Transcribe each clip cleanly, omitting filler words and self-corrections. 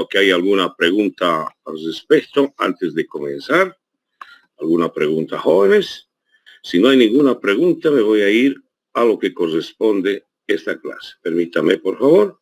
que hay alguna pregunta al respecto antes de comenzar. ¿Alguna pregunta, jóvenes? Si no hay ninguna pregunta, me voy a ir a lo que corresponde esta clase. Permítame, por favor.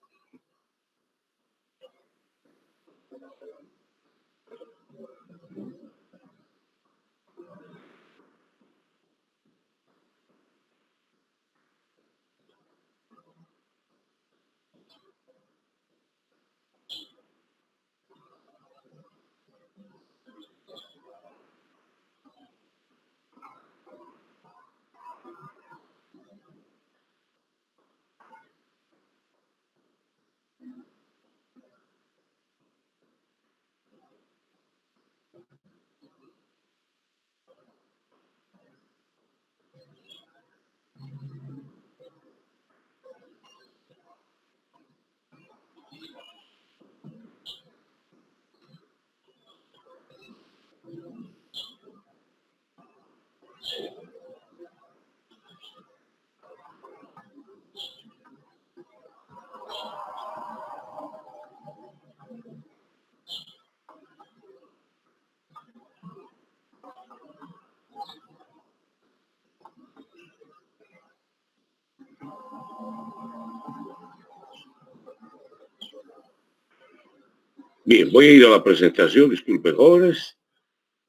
Bien, voy a ir a la presentación, disculpen, jóvenes.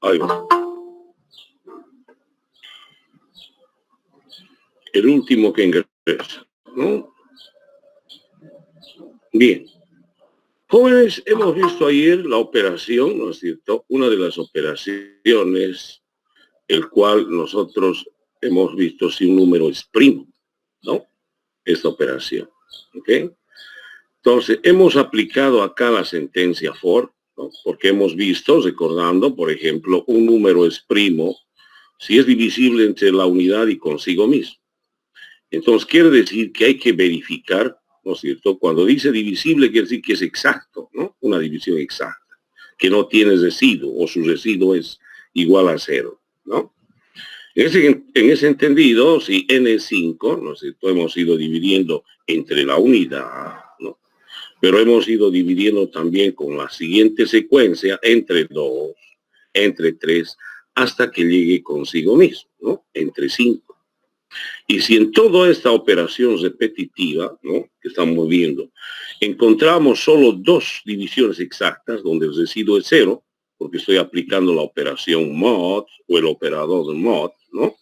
Ahí va. El último que ingresa, ¿no? Bien. Jóvenes, hemos visto ayer la operación, ¿no es cierto? Una de las operaciones, el cual nosotros hemos visto si un número es primo, ¿no? Esta operación, ¿ok? Entonces, hemos aplicado acá la sentencia for, ¿no? Porque hemos visto, recordando, por ejemplo, un número es primo si es divisible entre la unidad y consigo mismo. Entonces, quiere decir que hay que verificar, ¿no es cierto? Cuando dice divisible, quiere decir que es exacto, ¿no? Una división exacta, que no tiene residuo o su residuo es igual a 0, ¿no? En ese entendido, si n es 5, ¿no es cierto? Hemos ido dividiendo entre la unidad, ¿no? Pero hemos ido dividiendo también con la siguiente secuencia entre 2, entre 3, hasta que llegue consigo mismo, ¿no? Entre 5. Y si en toda esta operación repetitiva, ¿no? Que estamos viendo, encontramos solo 2 divisiones exactas donde el residuo es 0, porque estoy aplicando la operación mod o el operador de mod, ¿no?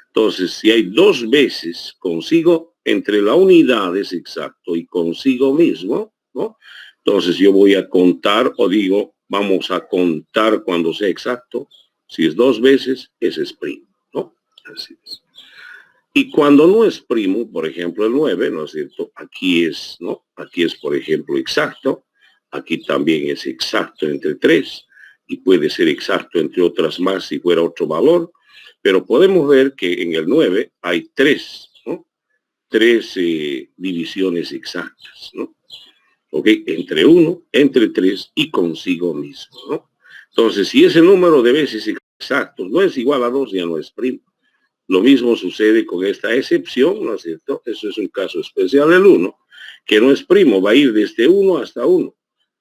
Entonces, si hay 2 veces consigo, entre la unidad es exacto y consigo mismo, ¿no? Entonces yo voy a contar, o digo, vamos a contar cuando sea exacto. Si es 2 veces, ese es primo, ¿no? Así es. Y cuando no es primo, por ejemplo, el 9, ¿no es cierto? Aquí es, ¿no? Aquí es, por ejemplo, exacto. Aquí también es exacto entre 3 y puede ser exacto entre otras más si fuera otro valor. Pero podemos ver que en el 9 hay 3, ¿no? 3 divisiones exactas, ¿no? ¿Ok? Entre 1, entre 3 y consigo mismo, ¿no? Entonces, si ese número de veces exactos no es igual a 2, ya no es primo. Lo mismo sucede con esta excepción, ¿no es cierto? Eso es un caso especial del 1, que no es primo, va a ir desde 1 hasta 1.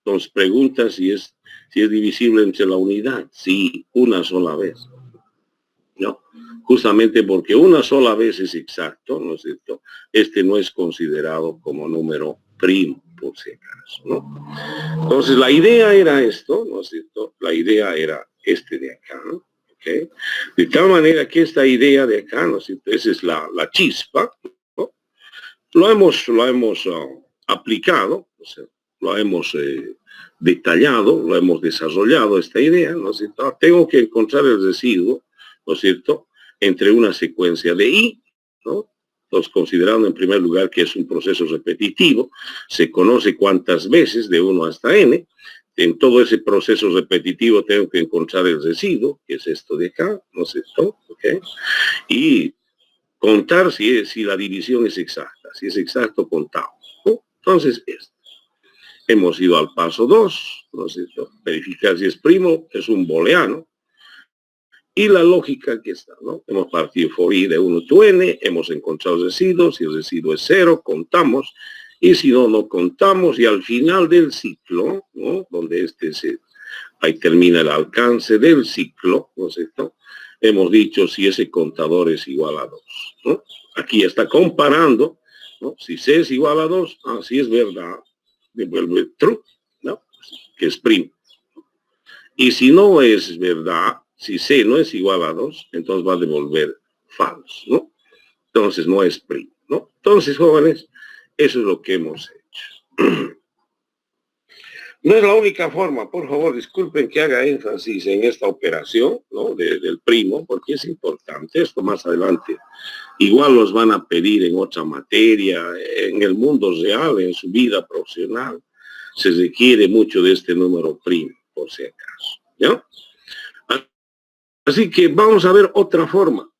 Entonces pregunta si es divisible entre la unidad. Sí, una sola vez. No, justamente porque una sola vez es exacto, ¿no es cierto? Este no es considerado como número primo, por si acaso, ¿no? Entonces la idea era esto, ¿no es cierto? La idea era este de acá, ¿no? ¿Okay? De tal manera que esta idea de acá, ¿no es cierto? Esa es la chispa, ¿no? Lo hemos aplicado, o sea, lo hemos detallado, lo hemos desarrollado esta idea, ¿no es cierto? Tengo que encontrar el residuo, ¿no es cierto?, entre una secuencia de i, ¿no? Entonces, considerando en primer lugar que es un proceso repetitivo, se conoce cuántas veces, de 1 hasta n, en todo ese proceso repetitivo tengo que encontrar el residuo, que es esto de acá, ¿no es cierto? ¿Okay? Y contar si la división es exacta, si es exacto, contamos, ¿no? Entonces, esto. Hemos ido al paso 2, ¿no es cierto? Verificar si es primo, es un booleano. Y la lógica que está, ¿no? Hemos partido for i de 1 to n, hemos encontrado el residuo, si el residuo es 0, contamos, y si no, no contamos, y al final del ciclo, ¿no? donde ahí termina el alcance del ciclo, ¿no es cierto? Hemos dicho si ese contador es igual a 2, ¿no? Aquí está comparando, ¿no? Si C es igual a 2, si es verdad, devuelve true, ¿no? Que es primo. Y si no es verdad, si C no es igual a 2, entonces va a devolver falso, ¿no? Entonces no es primo, ¿no? Entonces, jóvenes, eso es lo que hemos hecho. No es la única forma, por favor, disculpen que haga énfasis en esta operación, ¿no? Del primo, porque es importante esto más adelante. Igual los van a pedir en otra materia, en el mundo real, en su vida profesional. Se requiere mucho de este número primo, por si acaso, ¿ya? Así que vamos a ver otra forma.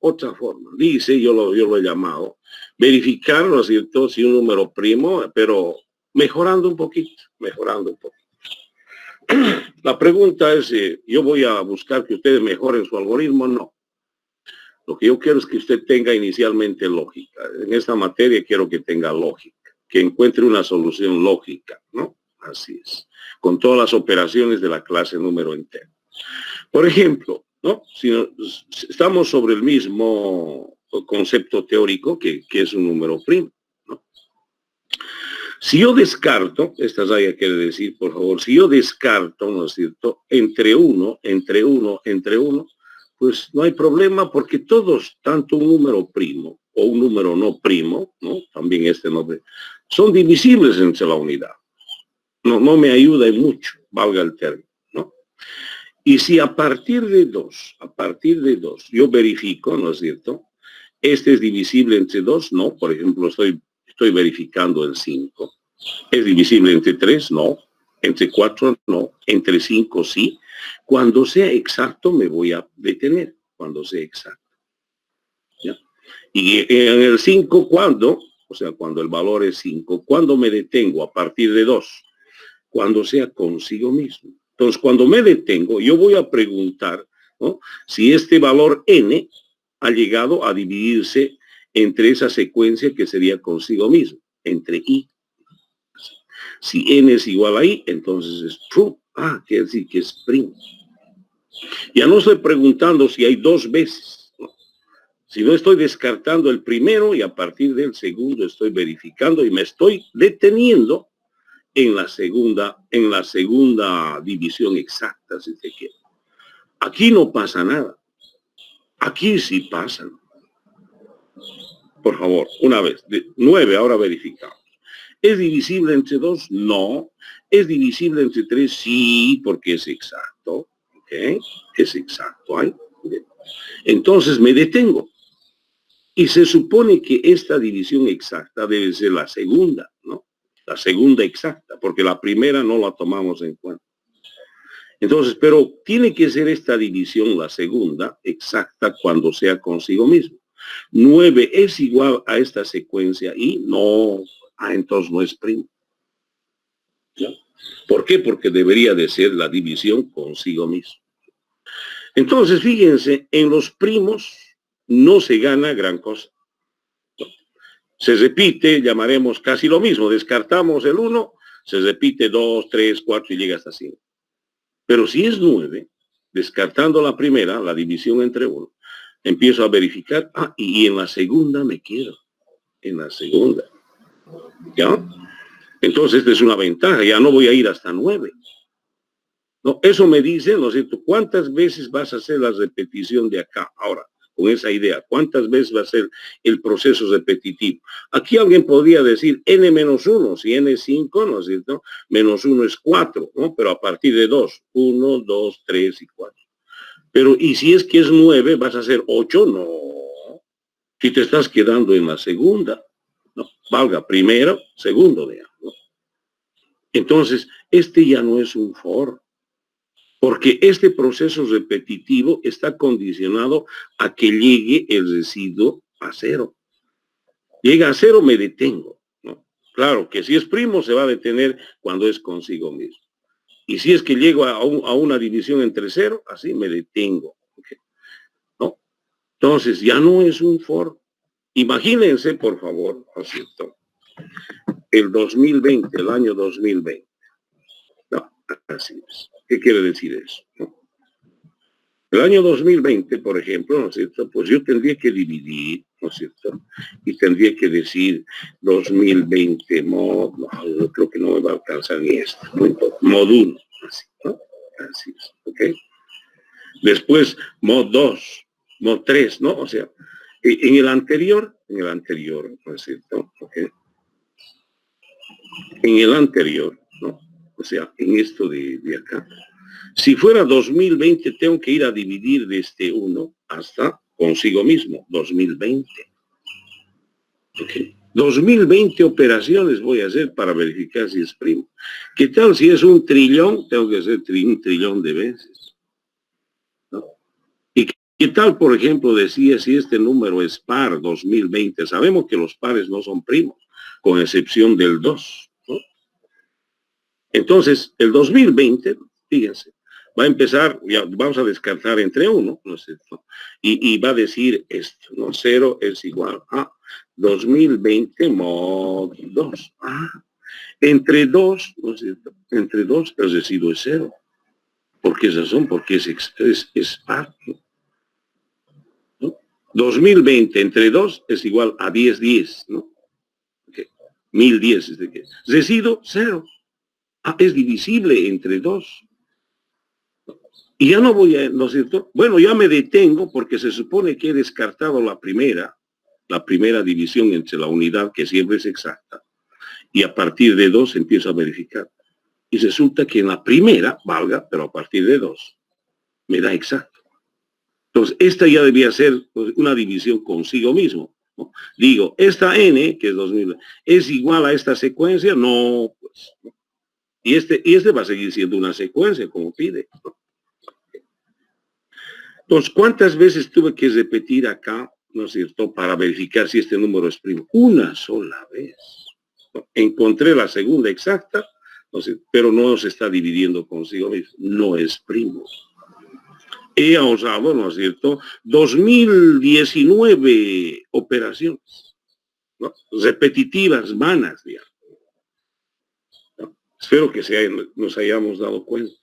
Dice, yo lo he llamado, verificar, ¿no es cierto?, si un número primo, pero mejorando un poquito. La pregunta es, ¿yo voy a buscar que ustedes mejoren su algoritmo? No. Lo que yo quiero es que usted tenga inicialmente lógica. En esta materia quiero que tenga lógica, que encuentre una solución lógica, ¿no? Así es. Con todas las operaciones de la clase número entero. Por ejemplo, ¿no? Si estamos sobre el mismo concepto teórico que es un número primo, ¿no? Si yo descarto, esta raya quiere decir, por favor, si yo descarto, ¿no es cierto?, entre uno, pues no hay problema porque todos, tanto un número primo o un número no primo, ¿no? También este nombre, son divisibles entre la unidad. No me ayuda en mucho, valga el término, ¿no? Y si a partir de 2, yo verifico, ¿no es cierto?, este es divisible entre 2, no, por ejemplo, estoy verificando el 5. ¿Es divisible entre 3? No. Entre 4, no. Entre 5, sí. Cuando sea exacto, me voy a detener. Cuando sea exacto. ¿Ya? Y en el 5, ¿cuándo? O sea, cuando el valor es 5. ¿Cuándo me detengo? A partir de 2. Cuando sea consigo mismo. Entonces, cuando me detengo, yo voy a preguntar, ¿no?, si este valor n ha llegado a dividirse entre esa secuencia que sería consigo mismo, entre i. Si n es igual a i, entonces es true. Quiere decir que es primo. Ya no estoy preguntando si hay 2 veces, ¿no? Si no estoy descartando el primero y a partir del segundo estoy verificando y me estoy deteniendo en la segunda división exacta, si te quiere. Aquí no pasa nada. Aquí sí pasa. Por favor, una vez. 9, ahora verificamos. ¿Es divisible entre 2? No. ¿Es divisible entre 3? Sí, porque es exacto. ¿Ok? Es exacto. Entonces me detengo. Y se supone que esta división exacta debe ser la segunda, ¿no? La segunda exacta, porque la primera no la tomamos en cuenta. Entonces, pero tiene que ser esta división la segunda exacta cuando sea consigo mismo. 9 es igual a esta secuencia y no, entonces no es primo. ¿Ya? ¿Por qué? Porque debería de ser la división consigo mismo. Entonces, fíjense, en los primos no se gana gran cosa. Se repite, llamaremos casi lo mismo, descartamos el 1, se repite 2, 3, 4 y llega hasta 5. Pero si es 9, descartando la primera, la división entre 1, empiezo a verificar, y en la segunda me quedo, en la segunda. ¿Ya? Entonces, esta es una ventaja, ya no voy a ir hasta 9. No, eso me dice, ¿no es cierto?, ¿cuántas veces vas a hacer la repetición de acá? Ahora, con esa idea, ¿cuántas veces va a ser el proceso repetitivo? Aquí alguien podría decir n-1, si n es 5, ¿no es cierto?, menos 1 es 4, ¿no? Pero a partir de 2, 1, 2, 3 y 4. Pero, ¿y si es que es 9, vas a hacer 8? No. Si te estás quedando en la segunda, no, valga primero, segundo, digamos, ¿no? Entonces, este ya no es un for. Porque este proceso repetitivo está condicionado a que llegue el residuo a 0. Llega a 0, me detengo, ¿no? Claro que si es primo se va a detener cuando es consigo mismo. Y si es que llego a una división entre 0, así me detengo. ¿Okay? ¿No? Entonces ya no es un for. Imagínense, por favor, ¿no es cierto?, el 2020, el año 2020. No, Así es. ¿Qué quiere decir eso? ¿No? El año 2020, por ejemplo, ¿no es cierto? Pues yo tendría que dividir, ¿no es cierto? Y tendría que decir 2020 mod, no, yo creo que no me va a alcanzar ni esto, no importa, mod 1, así, ¿no? Así es, ¿ok? Después mod 2, mod 3, ¿no? O sea, en el anterior, ¿no es cierto? ¿Ok? En el anterior, ¿no? O sea, en esto de acá. Si fuera 2020, tengo que ir a dividir desde 1 hasta consigo mismo, 2020. Okay. 2020 operaciones voy a hacer para verificar si es primo. ¿Qué tal si es 1.000.000.000? Tengo que hacer 1.000.000.000 de veces, ¿no? ¿Y qué tal, por ejemplo, decía si este número es par 2020? Sabemos que los pares no son primos, con excepción del 2, ¿no? Entonces, el 2020, fíjense, va a empezar, ya vamos a descartar entre 1, ¿no es cierto? Y va a decir esto, ¿no? 0 es igual a 2020 mod 2. Entre 2, ¿no es cierto? Entre 2 el residuo es 0. ¿Por qué razón? Porque es par, ¿no? 2020 entre 2 es igual a 10, ¿no? Okay. 1010 es de qué. Residuo 0. Es divisible entre 2. Y ya no voy a, ¿no es cierto? Bueno, ya me detengo porque se supone que he descartado la primera división entre la unidad, que siempre es exacta, y a partir de 2 empiezo a verificar. Y resulta que en la primera valga, pero a partir de 2 me da exacto. Entonces, esta ya debía ser una división consigo mismo, ¿no? Digo, esta n, que es 2000, ¿es igual a esta secuencia? No, pues. ¿No? Y este va a seguir siendo una secuencia, como pide, ¿no? Entonces, ¿cuántas veces tuve que repetir acá, no es cierto, para verificar si este número es primo? Una sola vez. Encontré la segunda exacta, no sé, pero no se está dividiendo consigo mismo. No es primo. He ahorrado, ¿no es cierto?, 2019 operaciones, ¿no? Repetitivas, vanas, digamos, ¿no? Espero que nos hayamos dado cuenta.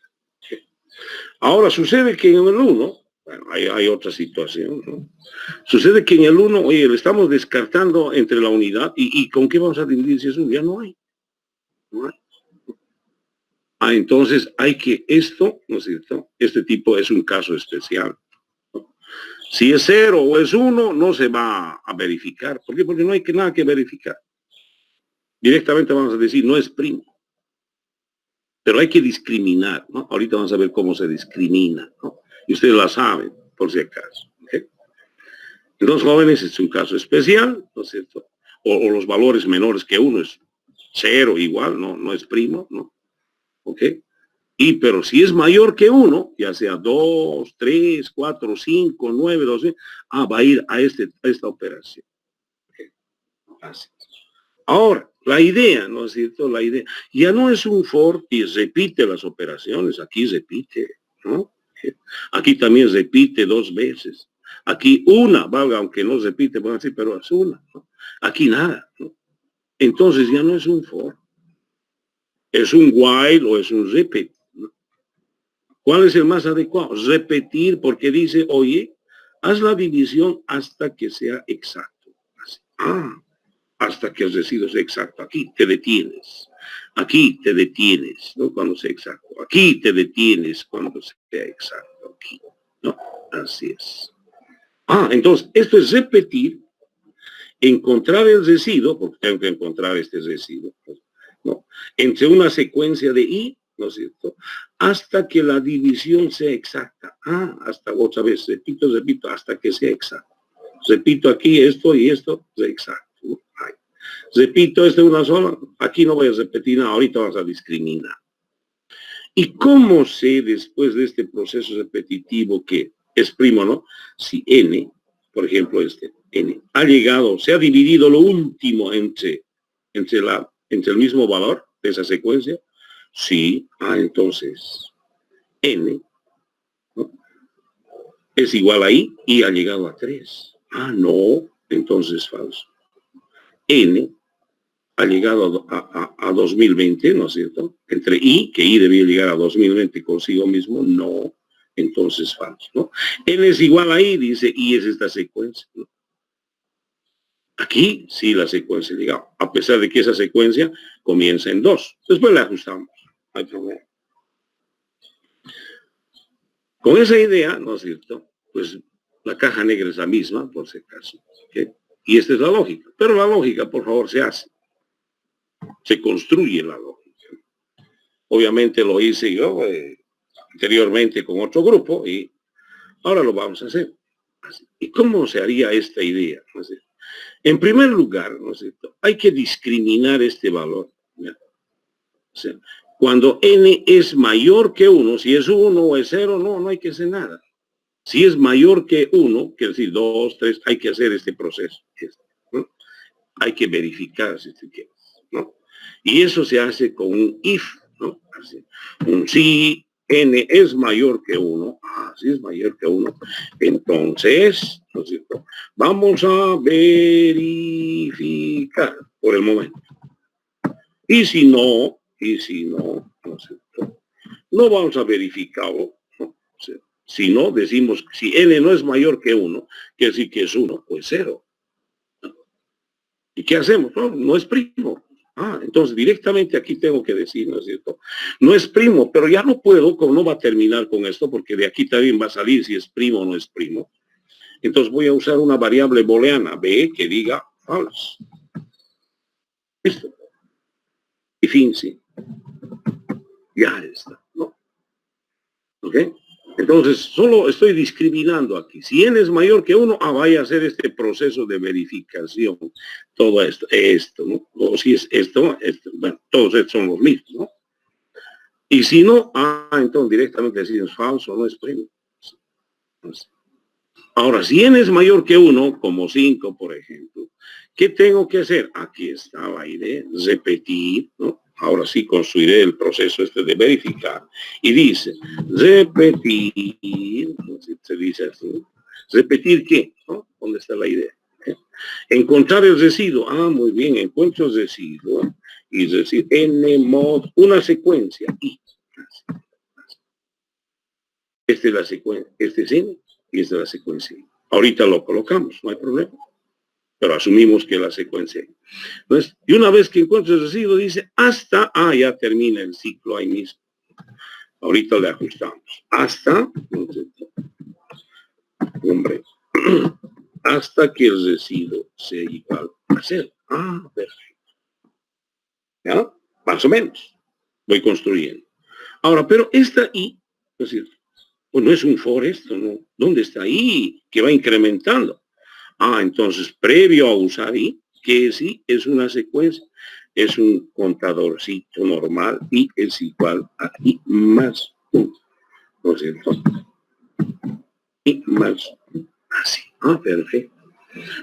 Ahora, sucede que en el 1, bueno, hay otra situación, ¿no? Sucede que en el 1, oye, le estamos descartando entre la unidad y ¿con qué vamos a dividir si es 1? Ya no hay. No hay. Entonces hay que esto, ¿no es cierto? Este tipo es un caso especial, ¿no? Si es 0 o es 1, no se va a verificar. ¿Por qué? Porque no hay nada que verificar. Directamente vamos a decir, no es primo. Pero hay que discriminar, ¿no? Ahorita vamos a ver cómo se discrimina, ¿no? Y ustedes la saben, por si acaso. ¿Okay? Entonces, jóvenes, es un caso especial, ¿no es cierto? O los valores menores que 1 es 0 igual, no es primo, ¿no? ¿Ok? Pero si es mayor que 1, ya sea 2, 3, 4, 5, 9, 12, va a ir a esta operación. ¿Okay? Así. Ahora, la idea, ¿no es cierto? La idea ya no es un for y repite las operaciones, aquí repite, ¿no? Aquí también repite 2 veces. Aquí una, valga, aunque no repite, van a decir, pero es una, ¿no? Aquí nada, ¿no? Entonces ya no es un for, es un while o es un repeat, ¿no? ¿Cuál es el más adecuado? Repetir, porque dice, oye, haz la división hasta que sea exacto. Así. Hasta que el residuo sea exacto. Aquí te detienes. Aquí te detienes, ¿no? Cuando sea exacto. Aquí te detienes cuando sea exacto. Aquí, ¿no? Así es. Entonces, esto es repetir, encontrar el residuo, porque tengo que encontrar este residuo, ¿no? Entre una secuencia de i, ¿no es cierto?, hasta que la división sea exacta. Hasta otra vez, repito, hasta que sea exacto. Repito aquí esto y esto es exacto. ¿No? Repito, esta es una sola. Aquí no voy a repetir nada, ahorita vamos a discriminar. ¿Y cómo sé después de este proceso repetitivo que es primo, ¿no? Si n, por ejemplo, n, ha llegado, se ha dividido lo último entre el mismo valor de esa secuencia, sí, entonces n, ¿no?, es igual a i y ha llegado a 3. No, entonces falso. N ha llegado a 2020, ¿no es cierto? Entre I, que I debía llegar a 2020 consigo mismo, no, entonces falso, ¿no? N es igual a I, dice I es esta secuencia, ¿no? Aquí sí la secuencia llega, a pesar de que esa secuencia comienza en 2. Después la ajustamos, no hay problema. Con esa idea, ¿no es cierto? Pues la caja negra es la misma, por si acaso. ¿Okay? Y esta es la lógica. Pero la lógica, por favor, se hace. Se construye la lógica. Obviamente lo hice yo anteriormente con otro grupo y ahora lo vamos a hacer. ¿Y cómo se haría esta idea? ¿No es cierto? En primer lugar, ¿no es cierto? Hay que discriminar este valor. ¿No? O sea, cuando n es mayor que 1, si es 1 o es 0, no hay que hacer nada. Si es mayor que 1, quiere decir 2, 3, hay que hacer este proceso. ¿No? Hay que verificar si se quiere, ¿no? Y eso se hace con un if, ¿no? Así. Un si n es mayor que 1, si es mayor que 1, entonces, ¿no es cierto? Vamos a verificar por el momento. Y si no, ¿no es cierto? No vamos a verificarlo, ¿no? O sea, si no, decimos, si n no es mayor que 1, quiere decir que es 1, pues 0. ¿Y qué hacemos? No es primo. Entonces directamente aquí tengo que decir, ¿no es cierto? No es primo, pero ya no puedo, como no va a terminar con esto, porque de aquí también va a salir si es primo o no es primo. Entonces voy a usar una variable booleana, B, que diga false. Listo. Y fin, sí. Ya está, ¿no? ¿Ok? Entonces, solo estoy discriminando aquí. Si n es mayor que 1, vaya a hacer este proceso de verificación. Todo esto, ¿no? O si es esto, bueno, todos estos son los mismos, ¿no? Y si no, entonces directamente decimos falso, no es primo. Ahora, si n es mayor que 1, como 5, por ejemplo, ¿qué tengo que hacer? Aquí está la idea, repetir, ¿no? Ahora sí construiré el proceso este de verificar. Y dice, repetir, ¿no? Se dice así, ¿repetir qué? ¿No? ¿Dónde está la idea? Encontrar el residuo. Muy bien, encuentro el residuo. Y decir, n mod, una secuencia. Y esta es la secuencia, este es n, y esta es la secuencia. Ahorita lo colocamos, no hay problema. Pero asumimos que la secuencia. Entonces, y una vez que encuentre el residuo, dice hasta, ya termina el ciclo ahí mismo. Ahorita le ajustamos. Hasta, hombre, hasta que el residuo sea igual a 0. Perfecto. ¿Ya? Más o menos. Voy construyendo. Ahora, pero esta i, es decir, pues no es un for esto, ¿no? ¿Dónde está i? Que va incrementando. Entonces, previo a usar i, que sí es una secuencia, es un contadorcito normal y es igual a i más 1. ¿No es cierto? I más 1. Así. Perfecto.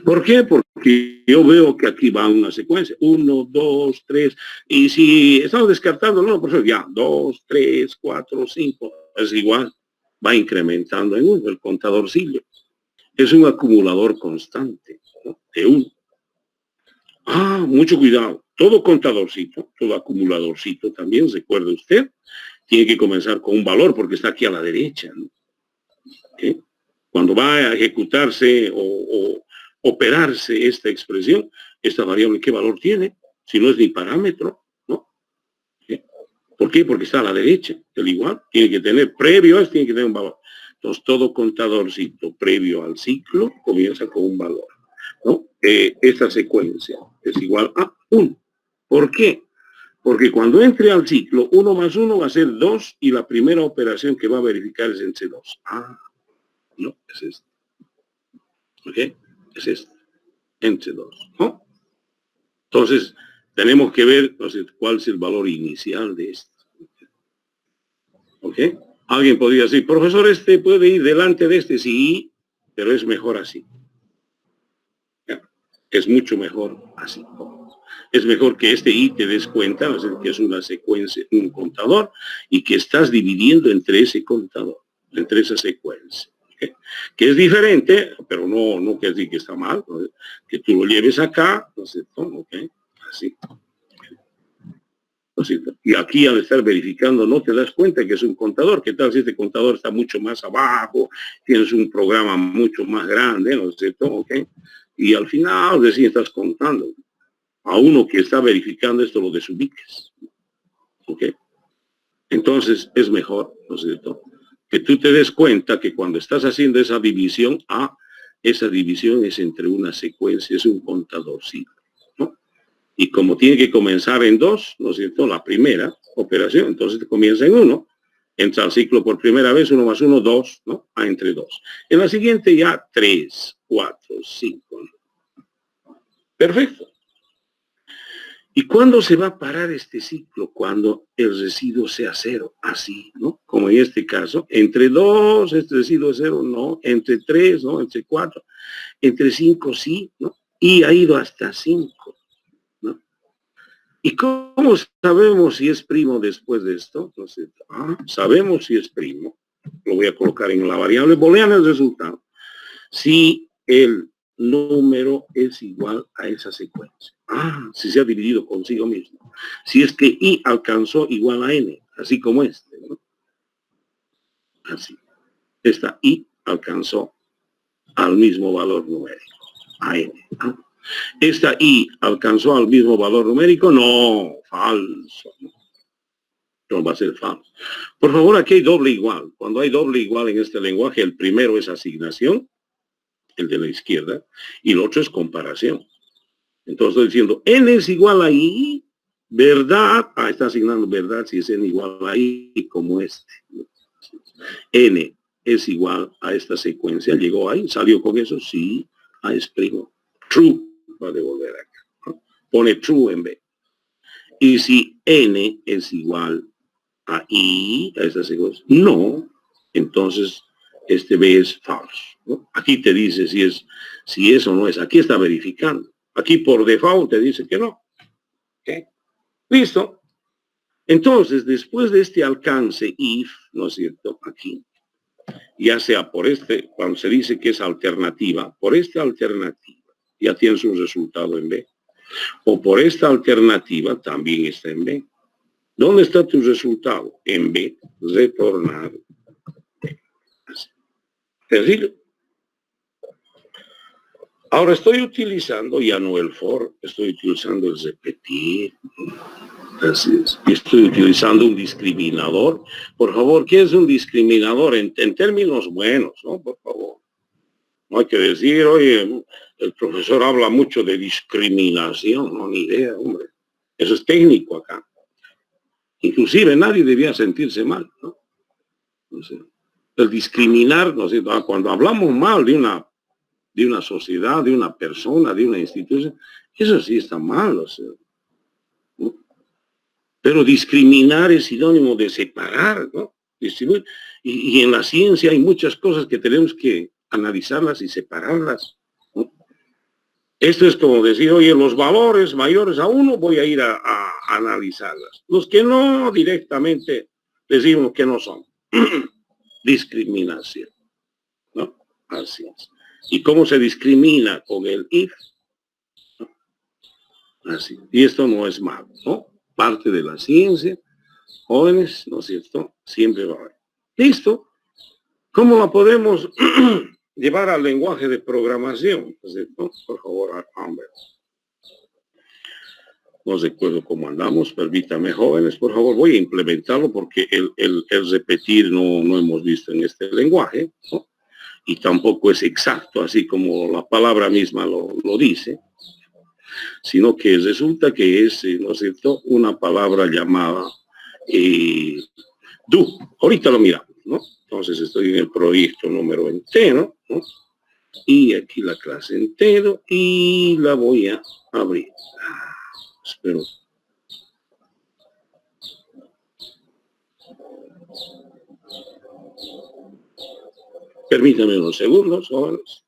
¿Por qué? Porque yo veo que aquí va una secuencia. 1, 2, 3. Y si estamos descartando, no, por eso ya, 2, 3, 4, 5. Es igual. Va incrementando en 1 el contadorcillo. Es un acumulador constante, ¿no? De 1. Mucho cuidado. Todo contadorcito, todo acumuladorcito también, recuerde usted, tiene que comenzar con un valor porque está aquí a la derecha, ¿no? ¿Okay? Cuando va a ejecutarse o operarse esta expresión, esta variable, ¿qué valor tiene? Si no es ni parámetro, ¿no? ¿Okay? ¿Por qué? Porque está a la derecha, del igual. Tiene que tener, previo a esto, tiene que tener un valor. Entonces, todo contadorcito previo al ciclo comienza con un valor, ¿no? Esta secuencia es igual a 1. ¿Por qué? Porque cuando entre al ciclo, 1 más 1 va a ser 2 y la primera operación que va a verificar es entre 2. No, es esto. ¿Ok? Es esto. Entre 2. ¿No? Entonces, tenemos que ver cuál es el valor inicial de esto. ¿Ok? Alguien podría decir, profesor, este puede ir delante de este, sí, pero es mejor así. Es mucho mejor así. Es mejor que este i te des cuenta, o sea, que es una secuencia, un contador, y que estás dividiendo entre ese contador, entre esa secuencia. ¿Okay? Que es diferente, pero no quiere decir que está mal, ¿no? Que tú lo lleves acá, ¿no es cierto? ¿Okay? Así. ¿no es cierto? Y aquí al estar verificando no te das cuenta que es un contador. ¿Qué tal si este contador está mucho más abajo? Tienes un programa mucho más grande, ¿no es cierto? ¿Okay? Y al final recién estás contando. A uno que está verificando esto lo desubiques. ¿Ok? Entonces es mejor, ¿no es cierto?, que tú te des cuenta que cuando estás haciendo esa división, esa división es entre una secuencia, es un contador ciclo, ¿no? Y como tiene que comenzar en 2, ¿no es cierto?, la primera operación, entonces te comienza en 1, entra al ciclo por primera vez, 1 más 1, 2, ¿no? Entre 2. En la siguiente ya 3, 4, 5. ¿No? Perfecto. ¿Y cuándo se va a parar este ciclo? Cuando el residuo sea 0, así, ¿no? Como en este caso, entre 2, este residuo es 0, no, entre 3, ¿no? Entre 4, entre 5, sí, ¿no? Y ha ido hasta 5, ¿no? ¿Y cómo sabemos si es primo después de esto? Entonces, sabemos si es primo. Lo voy a colocar en la variable booleana el resultado. Si el número es igual a esa secuencia. Si se ha dividido consigo mismo. Si es que i alcanzó igual a n, así como este, ¿no? Así. Esta i alcanzó al mismo valor numérico, a n. ¿No? Esta i alcanzó al mismo valor numérico, no, falso. No va a ser falso. Por favor, aquí hay doble igual. Cuando hay doble igual en este lenguaje, el primero es asignación, el de la izquierda, y el otro es comparación. Entonces estoy diciendo, n es igual a i, verdad, está asignando verdad si es n igual a i como este. N es igual a esta secuencia, llegó ahí, salió con eso, sí, es primo. True, va a devolver acá, ¿no? Pone true en B. Y si n es igual a i, a esta secuencia, no, entonces este B es falso, ¿no? Aquí te dice si eso no es, aquí está verificando. Aquí por default te dice que no. ¿Okay? Listo. Entonces, después de este alcance if, ¿no es cierto? Aquí, ya sea por cuando se dice que es alternativa, por esta alternativa, ya tienes un resultado en B. O por esta alternativa, también está en B. ¿Dónde está tu resultado? En B, retornar B. Así. Sencillo. Ahora estoy utilizando ya no el for, estoy utilizando el repetir. Así es. Estoy utilizando un discriminador. Por favor, ¿qué es un discriminador? En términos buenos, ¿no? Por favor. No hay que decir, oye, el profesor habla mucho de discriminación. No, ni idea, hombre. Eso es técnico acá. Inclusive nadie debía sentirse mal, ¿no? No sé. El discriminar, ¿no sé? Cuando hablamos mal de una sociedad, de una persona, de una institución, eso sí está mal, o sea, ¿no? Pero discriminar es sinónimo de separar, ¿no? Y en la ciencia hay muchas cosas que tenemos que analizarlas y separarlas, ¿no? Esto es como decir, oye, los valores mayores a 1 voy a ir a analizarlas. Los que no, directamente decimos que no son. Discriminación, ¿no? Así es. ¿Y cómo se discrimina con el if? ¿No? Así. Y esto no es malo, ¿no? Parte de la ciencia, jóvenes, ¿no es cierto? Siempre va a haber. Listo. ¿Cómo la podemos llevar al lenguaje de programación? ¿No es cierto? Por favor, Amber. No recuerdo cómo andamos, permítame, jóvenes, por favor, voy a implementarlo porque el repetir no hemos visto en este lenguaje, ¿no? Y tampoco es exacto, así como la palabra misma lo dice, sino que resulta que es, ¿no es cierto?, una palabra llamada do. Ahorita lo miramos, ¿no? Entonces estoy en el proyecto número entero, ¿no? Y aquí la clase entero y la voy a abrir. Espero. Permítame unos segundos, jóvenes.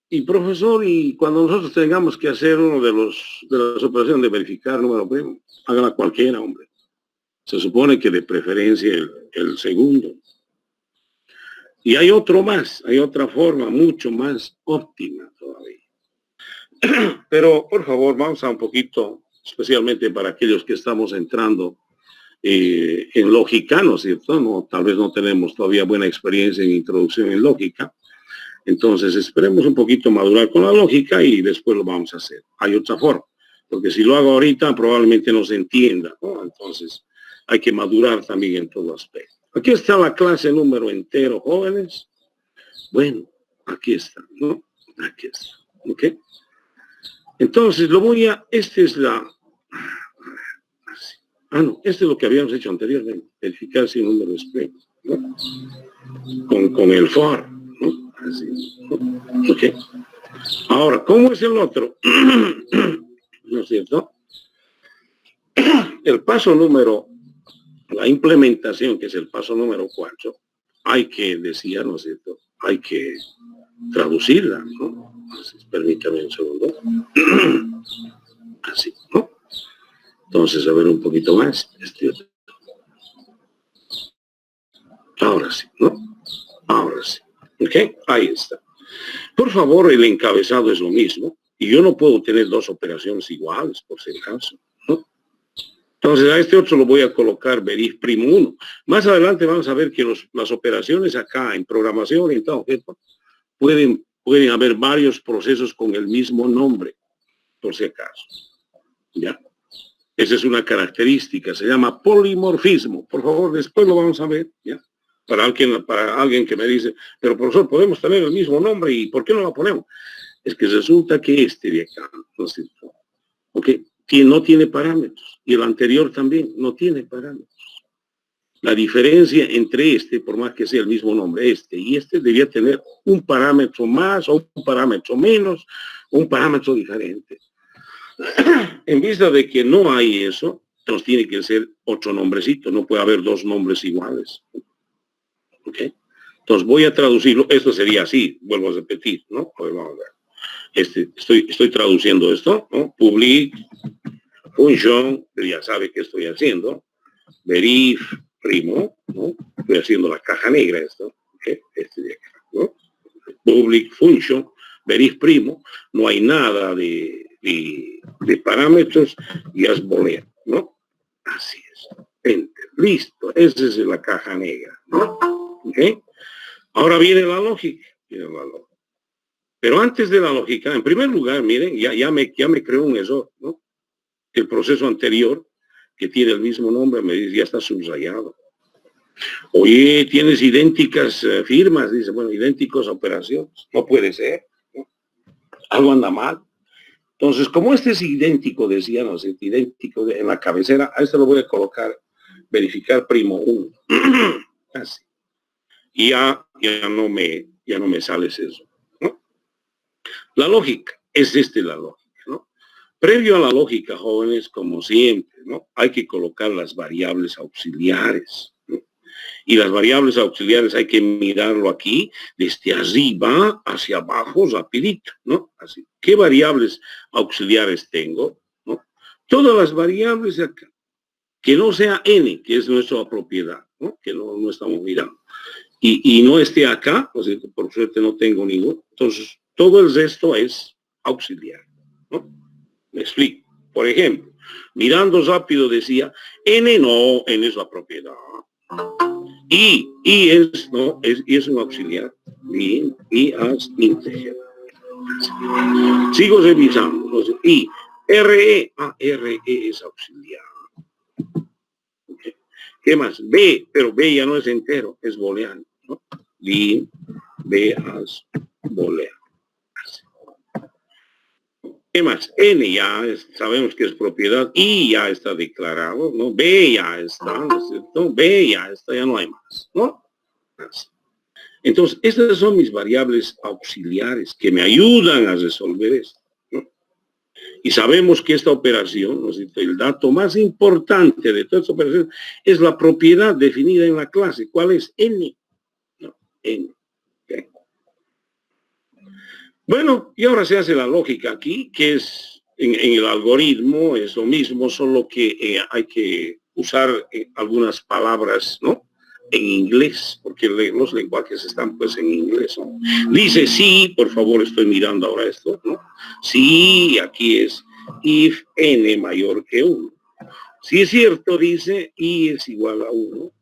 Y profesor, y cuando nosotros tengamos que hacer uno de las operaciones de verificar número primo, hágala cualquiera, hombre. Se supone que de preferencia el segundo. Y hay otro más, hay otra forma mucho más óptima todavía. Pero, por favor, vamos a un poquito, especialmente para aquellos que estamos entrando en lógica, ¿no es cierto? No, tal vez no tenemos todavía buena experiencia en introducción en lógica. Entonces, esperemos un poquito madurar con la lógica y después lo vamos a hacer. Hay otra forma, porque si lo hago ahorita probablemente no se entienda, ¿no? Entonces, hay que madurar también en todo aspecto. Aquí está la clase número entero, jóvenes. Bueno, aquí está, ¿no? Aquí está, ¿ok? Entonces, esta es la... no, esto es lo que habíamos hecho anteriormente, verificar si el número es pleno, ¿no? Con el for, ¿no? Así, ¿no? Ok. Ahora, ¿cómo es el otro? ¿No es cierto? El paso número, la implementación, que es el paso número 4, hay que decir, ¿no es cierto? Hay que traducirla, ¿no? Así, permítame un segundo. Así, ¿no? Entonces, a ver un poquito más. Ahora sí, ¿no? Ahora sí. ¿Ok? Ahí está. Por favor, el encabezado es lo mismo. Y yo no puedo tener dos operaciones iguales, por si acaso, ¿no? Entonces, a este otro lo voy a colocar verif primo 1. Más adelante vamos a ver que las operaciones acá en programación orientada a objetos pueden haber varios procesos con el mismo nombre, por si acaso. ¿Ya? Esa es una característica, se llama polimorfismo. Por favor, después lo vamos a ver, ¿ya? Para alguien que me dice, pero profesor, podemos tener el mismo nombre y ¿por qué no lo ponemos? Es que resulta que este de acá, ¿no es cierto? Okay, no tiene parámetros y el anterior también no tiene parámetros. La diferencia entre este, por más que sea el mismo nombre, este y este, debía tener un parámetro más o un parámetro menos, un parámetro diferente. En vista de que no hay eso, entonces tiene que ser otro nombrecito, no puede haber dos nombres iguales. ¿Ok? Entonces voy a traducirlo, esto sería así, vuelvo a repetir, ¿no? A ver, vamos a ver. Estoy traduciendo esto, ¿no? Public, function, ya sabe qué estoy haciendo, verif, primo, ¿no? Estoy haciendo la caja negra esto, ¿ok? Este de acá, ¿no? Public, function, verif, primo, no hay nada de parámetros y haz volea, ¿no? Así es. Enter. Listo. Esa es la caja negra, ¿no? ¿Ok? Ahora viene la lógica. Pero antes de la lógica, en primer lugar, miren, ya me creó un error, ¿no? El proceso anterior, que tiene el mismo nombre, me dice, ya está subrayado. Oye, tienes idénticas firmas, dice, bueno, idénticos operaciones. No puede ser, ¿no? Algo anda mal. Entonces, como este es idéntico, decía, no sé, idéntico en la cabecera, a este lo voy a colocar, verificar primo 1. Así. Y ya no me sale eso, ¿no? La lógica, es la lógica, ¿no? Previo a la lógica, jóvenes, como siempre, ¿no? Hay que colocar las variables auxiliares, ¿no? Y las variables auxiliares hay que mirarlo aquí, desde arriba hacia abajo, rapidito, ¿no? Así. ¿Qué variables auxiliares tengo? ¿No? Todas las variables de acá. Que no sea n, que es nuestra propiedad, ¿no? Que no estamos mirando. Y no esté acá, o sea, por suerte no tengo ninguno. Entonces, todo el resto es auxiliar, ¿no? Me explico. Por ejemplo, mirando rápido decía, n no, n es la propiedad. Y es un auxiliar. Bien, y as integer. Sigo revisando. Y RE, RE es auxiliar. Okay. ¿Qué más? B, pero B ya no es entero, es booleano, ¿no? Lin, B as booleano. ¿Qué más? N ya sabemos que es propiedad, I ya está declarado, ¿no? B ya está, ¿no es cierto? B ya está, ya no hay más, ¿no? Así. Entonces, estas son mis variables auxiliares que me ayudan a resolver esto, ¿no? Y sabemos que esta operación, ¿no es cierto? El dato más importante de toda esta operación es la propiedad definida en la clase. ¿Cuál es? N. No, N. Okay. Bueno, y ahora se hace la lógica aquí, que es en el algoritmo, es lo mismo, solo que hay que usar algunas palabras, ¿no? en inglés, porque los lenguajes están pues en inglés, ¿no? Dice sí, por favor, estoy mirando ahora esto, ¿no? Sí, aquí es if n mayor que 1. Si es cierto, dice y es igual a 1.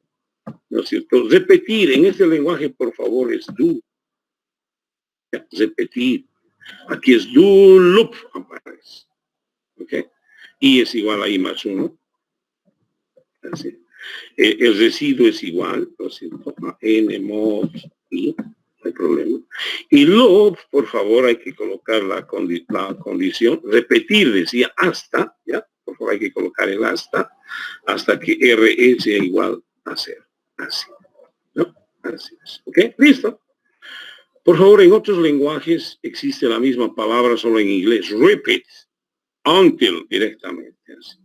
¿No es cierto? Repetir en este lenguaje, por favor, es do. Repetir. Aquí es do loop, aparece. ¿Ok? Y es igual a i más 1. Así. El residuo es igual, ¿no es cierto? A n mod i, no hay problema. Y loop, por favor, hay que colocar la condición. Repetir, decía hasta, ¿ya? Por favor, hay que colocar el hasta que r sea igual a 0. Así. ¿No? Así es. ¿Ok? Listo. Por favor, en otros lenguajes existe la misma palabra, solo en inglés. Repeat. Until, directamente. Así.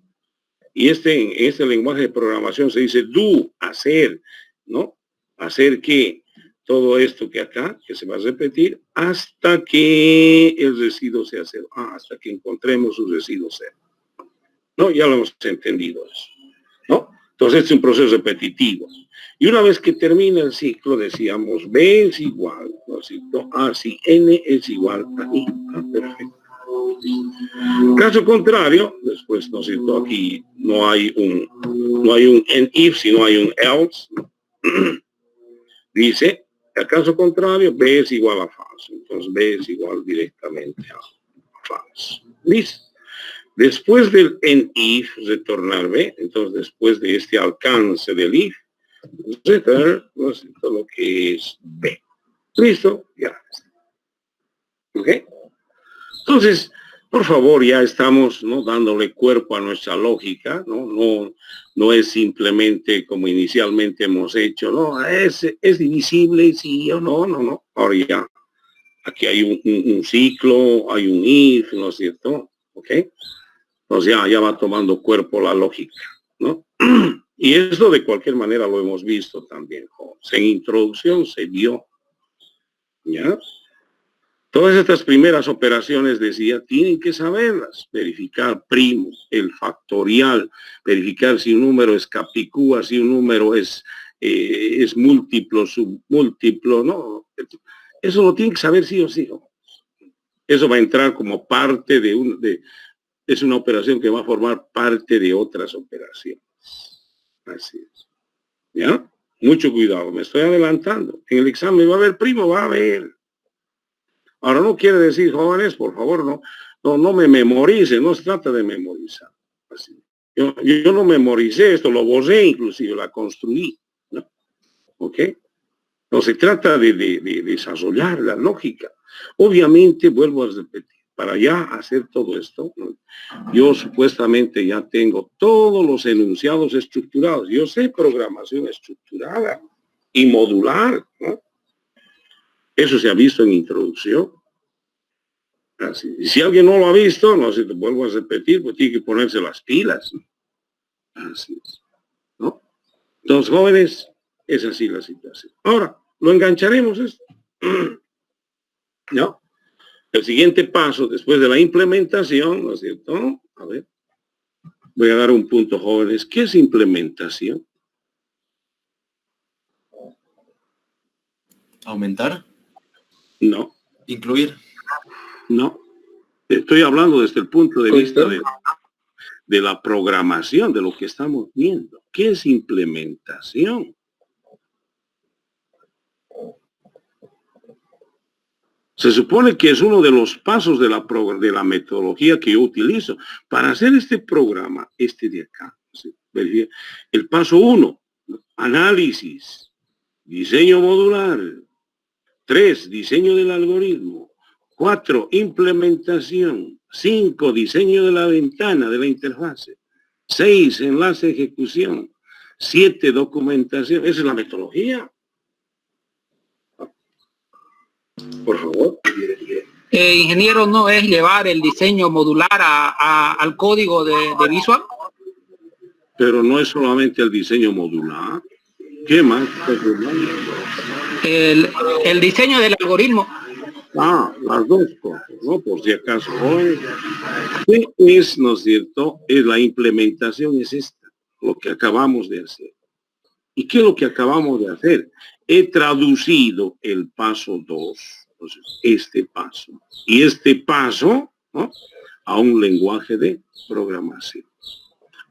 Y en este lenguaje de programación se dice do, hacer, ¿no? Hacer que todo esto que acá, que se va a repetir, hasta que el residuo sea 0. Hasta que encontremos un residuo 0. ¿No? Ya lo hemos entendido eso. ¿No? Entonces es un proceso repetitivo. Y una vez que termina el ciclo, decíamos, B es igual, ¿no es cierto? Si N es igual a I. Perfecto. Caso contrario, después, ¿no es cierto? Aquí no hay un en if, sino hay un else. Dice, al caso contrario, B es igual a false. Entonces B es igual directamente a false. ¿Listo? Después del en if, retornar B, entonces después de este alcance del if, return, ¿no es cierto? Lo que es B. ¿Listo? Ya. ¿Ok? Entonces, por favor, ya estamos, ¿no?, dándole cuerpo a nuestra lógica, no es simplemente como inicialmente hemos hecho, no, es divisible, sí o no. Ahora ya, aquí hay un ciclo, hay un if, ¿no es cierto? ¿Ok? Entonces ya va tomando cuerpo la lógica, ¿no? Y esto de cualquier manera lo hemos visto también, jóvenes. En introducción se vio, ¿ya? Todas estas primeras operaciones, decía, tienen que saberlas. Verificar primo, el factorial, verificar si un número es capicúa, si un número es múltiplo, submúltiplo, ¿no? Eso lo tienen que saber sí o sí. Eso va a entrar como parte es una operación que va a formar parte de otras operaciones. Así es. ¿Ya? Mucho cuidado, me estoy adelantando. En el examen va a haber primo, va a haber. Ahora no quiere decir, jóvenes, por favor, no me memorice, no se trata de memorizar. Así. Yo no memoricé esto, lo borré inclusive, la construí, ¿no? ¿Ok? No se trata de desarrollar la lógica. Obviamente, vuelvo a repetir, para ya hacer todo esto, ¿no?, yo supuestamente ya tengo todos los enunciados estructurados. Yo sé programación estructurada y modular, ¿no? Eso se ha visto en introducción. Así. Y si alguien no lo ha visto, no sé, te vuelvo a repetir, pues tiene que ponerse las pilas. Así es, ¿no? Entonces, jóvenes, es así la situación. Ahora, lo engancharemos esto. ¿No? El siguiente paso, después de la implementación, ¿no es cierto? A ver, voy a dar un punto, jóvenes. ¿Qué es implementación? ¿Aumentar? No. ¿Incluir? No. Estoy hablando desde el punto de vista de la programación, de lo que estamos viendo. ¿Qué es implementación? Se supone que es uno de los pasos de la metodología que yo utilizo para hacer este programa, este de acá. El paso 1, análisis, diseño modular. 3, diseño del algoritmo. 4, implementación. 5, diseño de la ventana, de la interfase. 6, enlace de ejecución. 7, documentación. Esa es la metodología. Por favor. Ingeniero, ¿no es llevar el diseño modular al código de Visual? Pero no es solamente el diseño modular. ¿Qué más? El diseño del algoritmo. Las dos cosas, ¿no? Por si acaso. ¿Qué es, no es cierto? Es la implementación, es esta, lo que acabamos de hacer. ¿Y qué es lo que acabamos de hacer? He traducido el paso 2, entonces, este paso, y este paso, ¿no?, a un lenguaje de programación,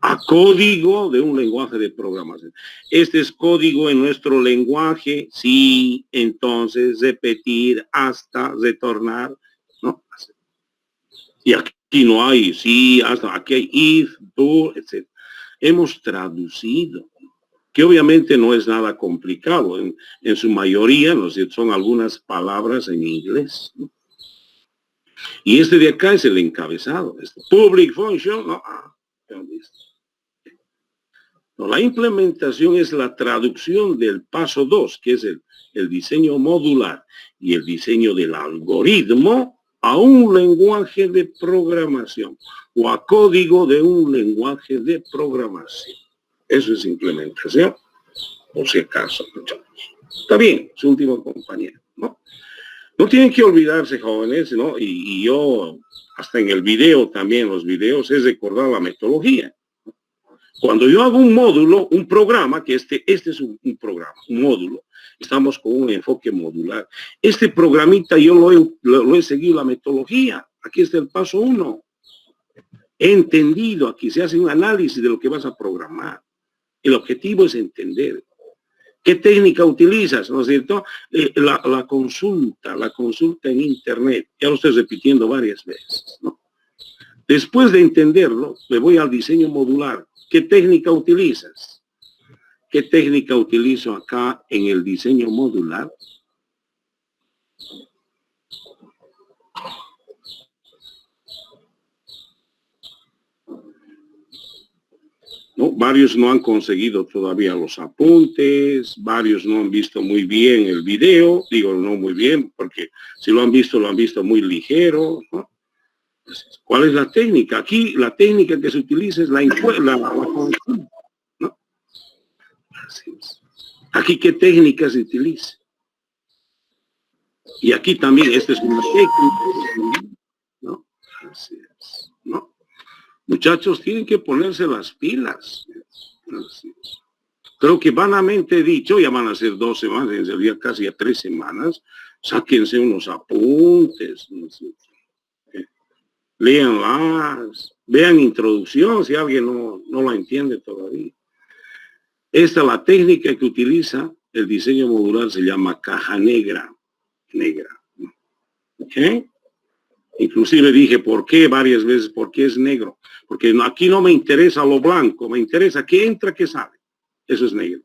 a código de un lenguaje de programación. Este es código en nuestro lenguaje, sí, entonces repetir hasta retornar, ¿no? Y aquí no hay sí, hasta aquí hay if, do, etc. Hemos traducido, que obviamente no es nada complicado, en su mayoría, ¿no?, son algunas palabras en inglés, ¿no? Y este de acá es el encabezado, este public function, no, no, la implementación es la traducción del paso 2, que es el diseño modular y el diseño del algoritmo a un lenguaje de programación o a código de un lenguaje de programación. Eso es implementación, por si acaso, muchachos. Está bien, su último compañero, ¿no? No tienen que olvidarse, jóvenes, ¿no? Y yo, hasta en el video también, los videos, es recordar la metodología. Cuando yo hago un módulo, un programa, que este es un programa, un módulo, estamos con un enfoque modular. Este programita yo lo he seguido la metodología. Aquí está el paso 1. He entendido, aquí se hace un análisis de lo que vas a programar. El objetivo es entender. ¿Qué técnica utilizas? ¿No es cierto? La consulta en internet. Ya lo estoy repitiendo varias veces, ¿no? Después de entenderlo, me voy al diseño modular. ¿Qué técnica utilizas? ¿Qué técnica utilizo acá en el diseño modular? ¿No? Varios no han conseguido todavía los apuntes, varios no han visto muy bien el video, digo no muy bien, porque si lo han visto muy ligero, ¿no? ¿Cuál es la técnica? Aquí la técnica que se utiliza es la consulta, ¿no? Así es. Aquí, ¿qué técnica se utiliza? Y aquí también, esta es una técnica, ¿no? Así es, ¿no? Muchachos, tienen que ponerse las pilas. Así es. Creo que vanamente dicho, ya van a ser 2 semanas, en realidad casi a 3 semanas, sáquense unos apuntes, ¿no? Léanlas, vean introducción, si alguien no la entiende todavía. Esta, la técnica que utiliza el diseño modular, se llama caja negra. ¿Ok? Inclusive dije por qué varias veces, por qué es negro. Porque aquí no me interesa lo blanco, me interesa qué entra, qué sale. Eso es negro.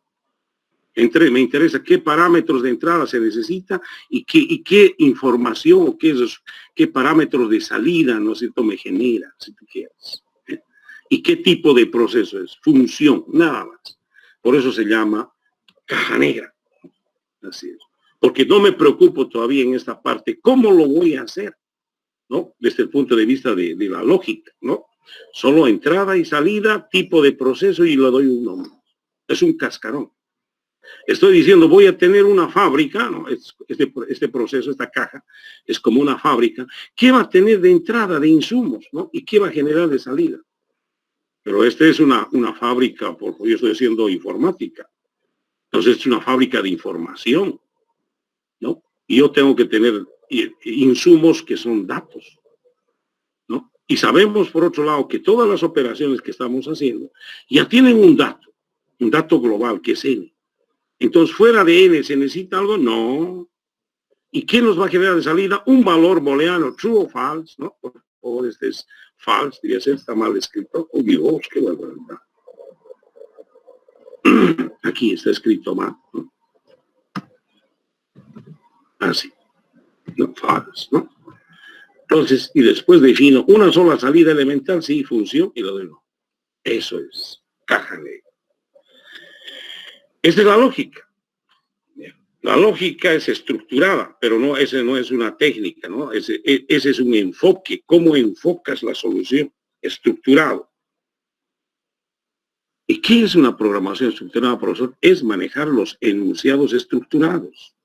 Me interesa qué parámetros de entrada se necesita y qué información o qué parámetros de salida, ¿no es cierto?, me genera, si tú quieres. Y qué tipo de proceso es, función, nada más. Por eso se llama caja negra. Así es. Porque no me preocupo todavía en esta parte, ¿cómo lo voy a hacer? ¿No? Desde el punto de vista de la lógica, ¿no? Solo entrada y salida, tipo de proceso y le doy un nombre. Es un cascarón. Estoy diciendo, voy a tener una fábrica, ¿no? Este proceso, esta caja, es como una fábrica. ¿Qué va a tener de entrada de insumos, ¿no? ¿Y qué va a generar de salida? Pero esta es una fábrica, porque yo estoy haciendo informática. Entonces es una fábrica de información, ¿no? Y yo tengo que tener insumos que son datos, ¿no? Y sabemos, por otro lado, que todas las operaciones que estamos haciendo ya tienen un dato global, que es N. Entonces, fuera de N, ¿se necesita algo? No. ¿Y qué nos va a generar de salida? Un valor booleano, true o false, ¿no? Por favor, este es false, debía ser, está mal escrito. Oh, Dios, qué barbaridad. Aquí está escrito mal, ¿no? Así. No, false, ¿no? Entonces, y después defino una sola salida elemental, sí, función, y lo doy no. Eso es caja negra. Esa es la lógica. La lógica es estructurada, pero no, ese no es una técnica, ¿no? Ese es un enfoque. ¿Cómo enfocas la solución? Estructurado. ¿Y qué es una programación estructurada, profesor? Es manejar los enunciados estructurados.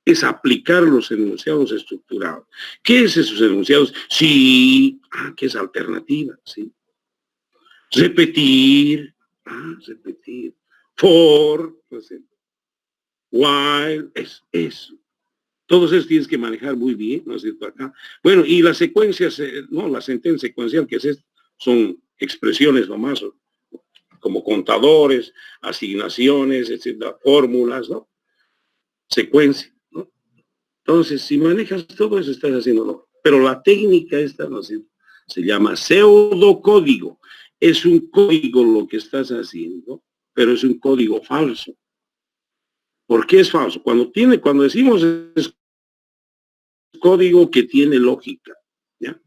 Es aplicar los enunciados estructurados. ¿Qué es esos enunciados? Sí, ¿qué es alternativa? Sí. Repetir. Repetir. for, ¿no es cierto? While, es eso. Todos esos tienes que manejar muy bien, ¿no es cierto? Acá. Bueno, y las secuencias, no, la sentencia secuencial, que es esto, son expresiones nomás, como contadores, asignaciones, etcétera, fórmulas, ¿no? Secuencia, ¿no? Entonces, si manejas todo eso, estás haciéndolo. Pero la técnica esta, ¿no es cierto?, se llama pseudocódigo. Es un código lo que estás haciendo, pero es un código falso. ¿Por qué es falso? Cuando decimos es código que tiene lógica, ¿ya?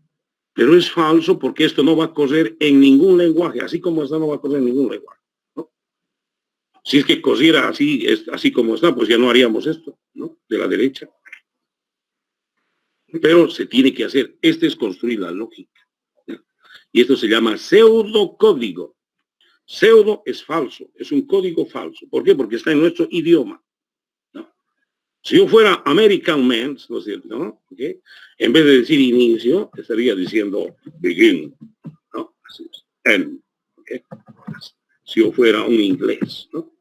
Pero es falso porque esto no va a correr en ningún lenguaje, así como está, no va a correr en ningún lenguaje, ¿no? Si es que corriera así como está, pues ya no haríamos esto, ¿no? De la derecha. Pero se tiene que hacer. Este es construir la lógica, ¿ya? Y esto se llama pseudocódigo. Pseudo es falso, es un código falso. ¿Por qué? Porque está en nuestro idioma, ¿no? Si yo fuera American Man, ¿no es cierto?, ¿no? ¿Okay? En vez de decir inicio, estaría diciendo begin, ¿no? Así es. End, ¿okay? Si yo fuera un inglés, ¿no?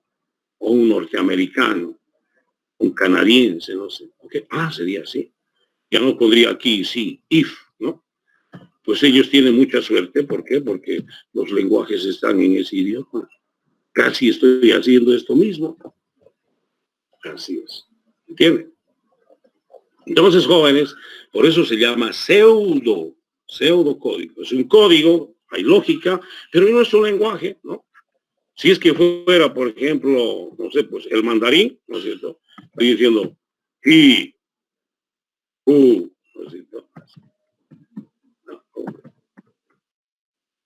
O un norteamericano, un canadiense, no sé, ¿okay? Sería así. Ya no podría aquí, sí, if, ¿no? Pues ellos tienen mucha suerte. ¿Por qué? Porque los lenguajes están en ese idioma. Casi estoy haciendo esto mismo. Así es. ¿Entienden? Entonces, jóvenes, por eso se llama pseudocódigo. Es un código, hay lógica, pero en nuestro lenguaje, ¿no? Si es que fuera, por ejemplo, no sé, pues el mandarín, ¿no es cierto? Estoy diciendo he, who, ¿no es cierto? No,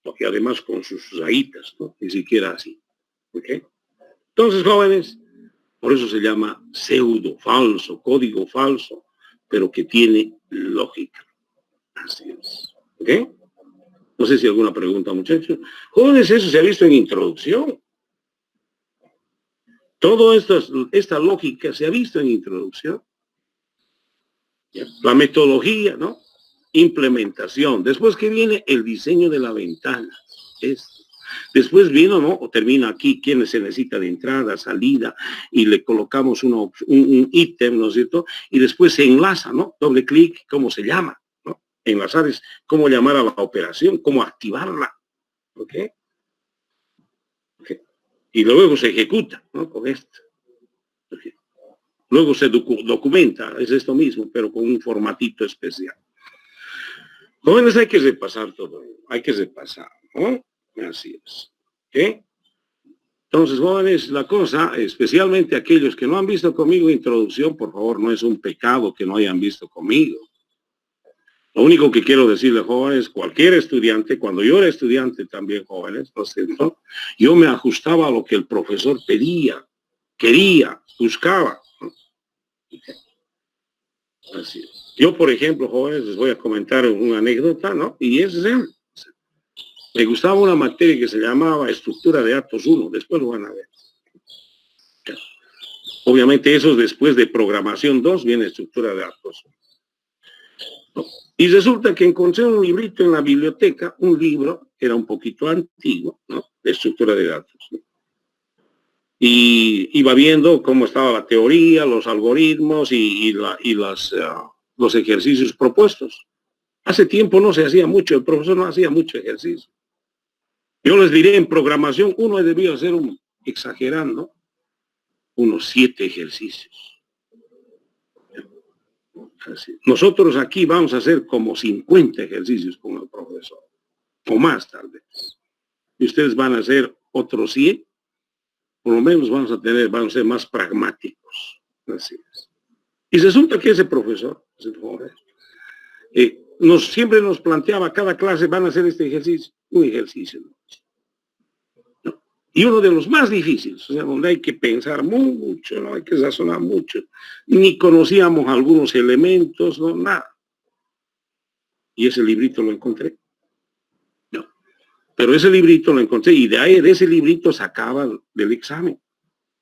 porque además con sus rayitas, ¿no? Ni siquiera así. ¿Ok? Entonces, jóvenes, por eso se llama pseudo, falso, código falso, pero que tiene lógica. Así es. ¿Ok? No sé si alguna pregunta, muchachos. Jóvenes, eso se ha visto en introducción. Todo esta lógica se ha visto en introducción. ¿Ya? La metodología, ¿no? Implementación. Después que viene el diseño de la ventana. Después vino, ¿no? O termina aquí, quienes se necesita de entrada, salida, y le colocamos un ítem, ¿no es cierto? Y después se enlaza, ¿no? Doble clic, ¿cómo se llama? ¿No? Enlazar es cómo llamar a la operación, cómo activarla. ¿Ok? Y luego se ejecuta, ¿no? Con esto. ¿Okay? Luego se documenta, es esto mismo, pero con un formatito especial. Jóvenes, hay que repasar todo, hay que repasar, ¿no? Así es. ¿Ok? Entonces, jóvenes, la cosa, especialmente aquellos que no han visto conmigo introducción, por favor, no es un pecado que no hayan visto conmigo. Lo único que quiero decirles, jóvenes, cualquier estudiante, cuando yo era estudiante también, jóvenes, ¿no es cierto?, yo me ajustaba a lo que el profesor pedía, quería, buscaba, ¿no? Así es. Yo, por ejemplo, jóvenes, les voy a comentar una anécdota, ¿no? Y es me gustaba una materia que se llamaba Estructura de Datos 1, después lo van a ver. Obviamente eso después de Programación 2 viene Estructura de Datos. ¿No? Y resulta que encontré un librito en la biblioteca, un libro, era un poquito antiguo, ¿no?, de Estructura de Datos, ¿no? Y iba viendo cómo estaba la teoría, los algoritmos y los ejercicios propuestos. Hace tiempo no se hacía mucho, el profesor no hacía mucho ejercicio. Yo les diré, en programación uno debió hacer, exagerando, unos 7 ejercicios. Así. Nosotros aquí vamos a hacer como 50 ejercicios con el profesor, o más tal vez. Y ustedes van a hacer otros 100, por lo menos vamos a ser más pragmáticos. Así es. Y resulta que ese profesor, siempre nos planteaba, cada clase van a hacer este ejercicio, un ejercicio, ¿no? Y uno de los más difíciles, o sea, donde hay que pensar mucho, no hay que razonar mucho, ni conocíamos algunos elementos, no, nada. Y ese librito lo encontré. No. Pero ese librito lo encontré y de ese librito sacaba del examen.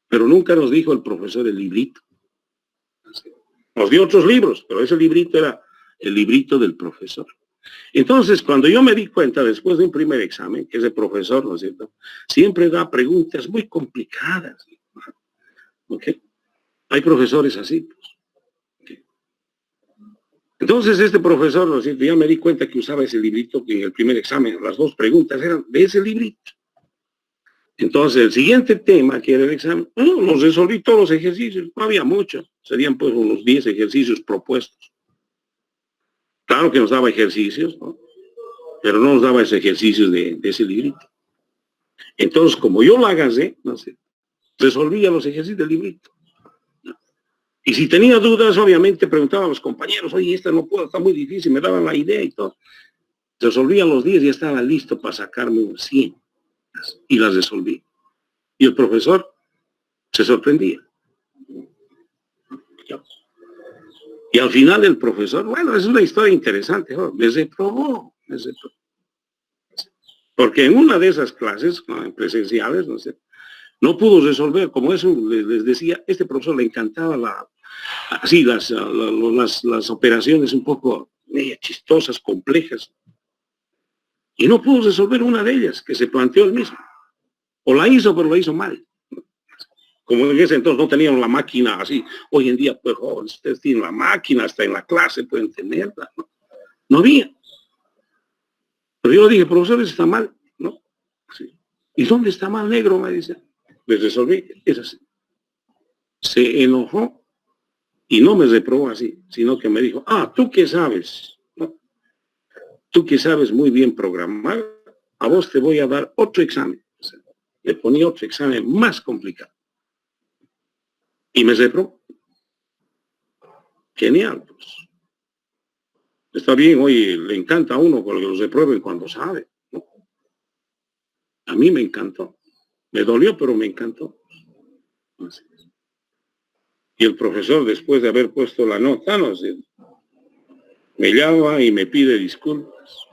Pero nunca nos dijo el profesor el librito. Nos dio otros libros, pero ese librito era el librito del profesor. Entonces, cuando yo me di cuenta después de un primer examen, que ese profesor, ¿no es cierto?, siempre da preguntas muy complicadas. ¿Ok? Hay profesores así. Pues. ¿Okay? Entonces, este profesor, ¿no es cierto?, ya me di cuenta que usaba ese librito, que en el primer examen las 2 preguntas eran de ese librito. Entonces, el siguiente tema, que era el examen, los resolví todos los ejercicios, no había mucho, serían pues unos 10 ejercicios propuestos. Claro que nos daba ejercicios, ¿no? Pero no nos daba esos ejercicios de ese librito. Entonces, como yo lo agarré, no sé, resolvía los ejercicios del librito. Y si tenía dudas, obviamente preguntaba a los compañeros, oye, esta no puedo, está muy difícil, me daban la idea y todo. Resolvía los 10 y estaba listo para sacarme un 100. Y las resolví. Y el profesor se sorprendía. Y al final el profesor, bueno, es una historia interesante, ¿no? Me reprobó. Porque en una de esas clases, ¿no?, presenciales, no sé, no pudo resolver, como eso les decía, este profesor le encantaba las operaciones un poco chistosas, complejas. Y no pudo resolver una de ellas, que se planteó él mismo. O la hizo, pero la hizo mal. Como en ese entonces no tenían la máquina así. Hoy en día, pues, jóvenes, ustedes tienen la máquina, hasta en la clase pueden tenerla. No había. Pero yo dije, profesor, eso está mal, ¿no? Sí. ¿Y dónde está mal, negro? Me dice. Les resolví, es así. Se enojó y no me reprobó así, sino que me dijo, ¿tú qué sabes? ¿No? Tú que sabes muy bien programar, a vos te voy a dar otro examen. O sea, le ponía otro examen más complicado. Y me reprobó. Genial, pues. Está bien, oye, le encanta a uno porque los reprueben cuando sabe, ¿no? A mí me encantó. Me dolió, pero me encantó. Así. Y el profesor, después de haber puesto la nota, no sé, me llama y me pide disculpas.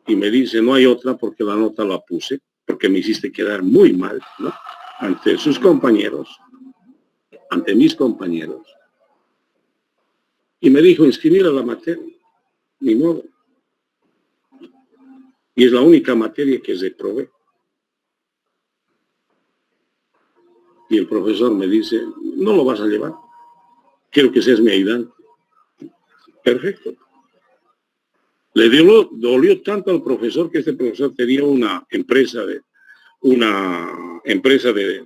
Y me dice, no hay otra porque la nota la puse, porque me hiciste quedar muy mal, ¿no? Ante sus compañeros, ante mis compañeros. Y me dijo, inscribir a la materia, ni modo. Y es la única materia que reprobé. Y el profesor me dice, no lo vas a llevar, quiero que seas mi ayudante. Perfecto. Le dolió tanto al profesor que este profesor tenía una empresa de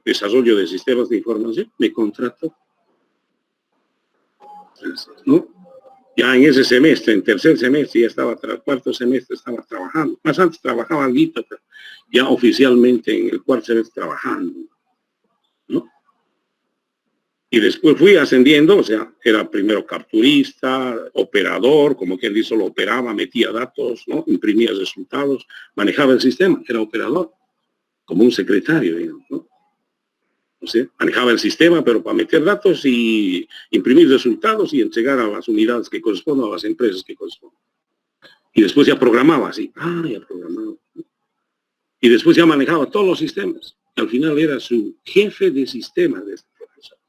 desarrollo de sistemas de información, me contrató. ¿No? Ya en ese semestre, en tercer semestre, ya estaba, cuarto semestre estaba trabajando. Más antes trabajaba algo, pero ya oficialmente en el cuarto semestre trabajando. ¿No? Y después fui ascendiendo, o sea, era primero capturista, operador, como quien dice, lo operaba, metía datos, ¿no? Imprimía resultados, manejaba el sistema, era operador, como un secretario, digamos, ¿no? O sea, manejaba el sistema, pero para meter datos y imprimir resultados y entregar a las unidades que corresponden, a las empresas que corresponden. Y después ya programaba así, ya programaba. Y después ya manejaba todos los sistemas. Al final era su jefe de sistemas de este profesor.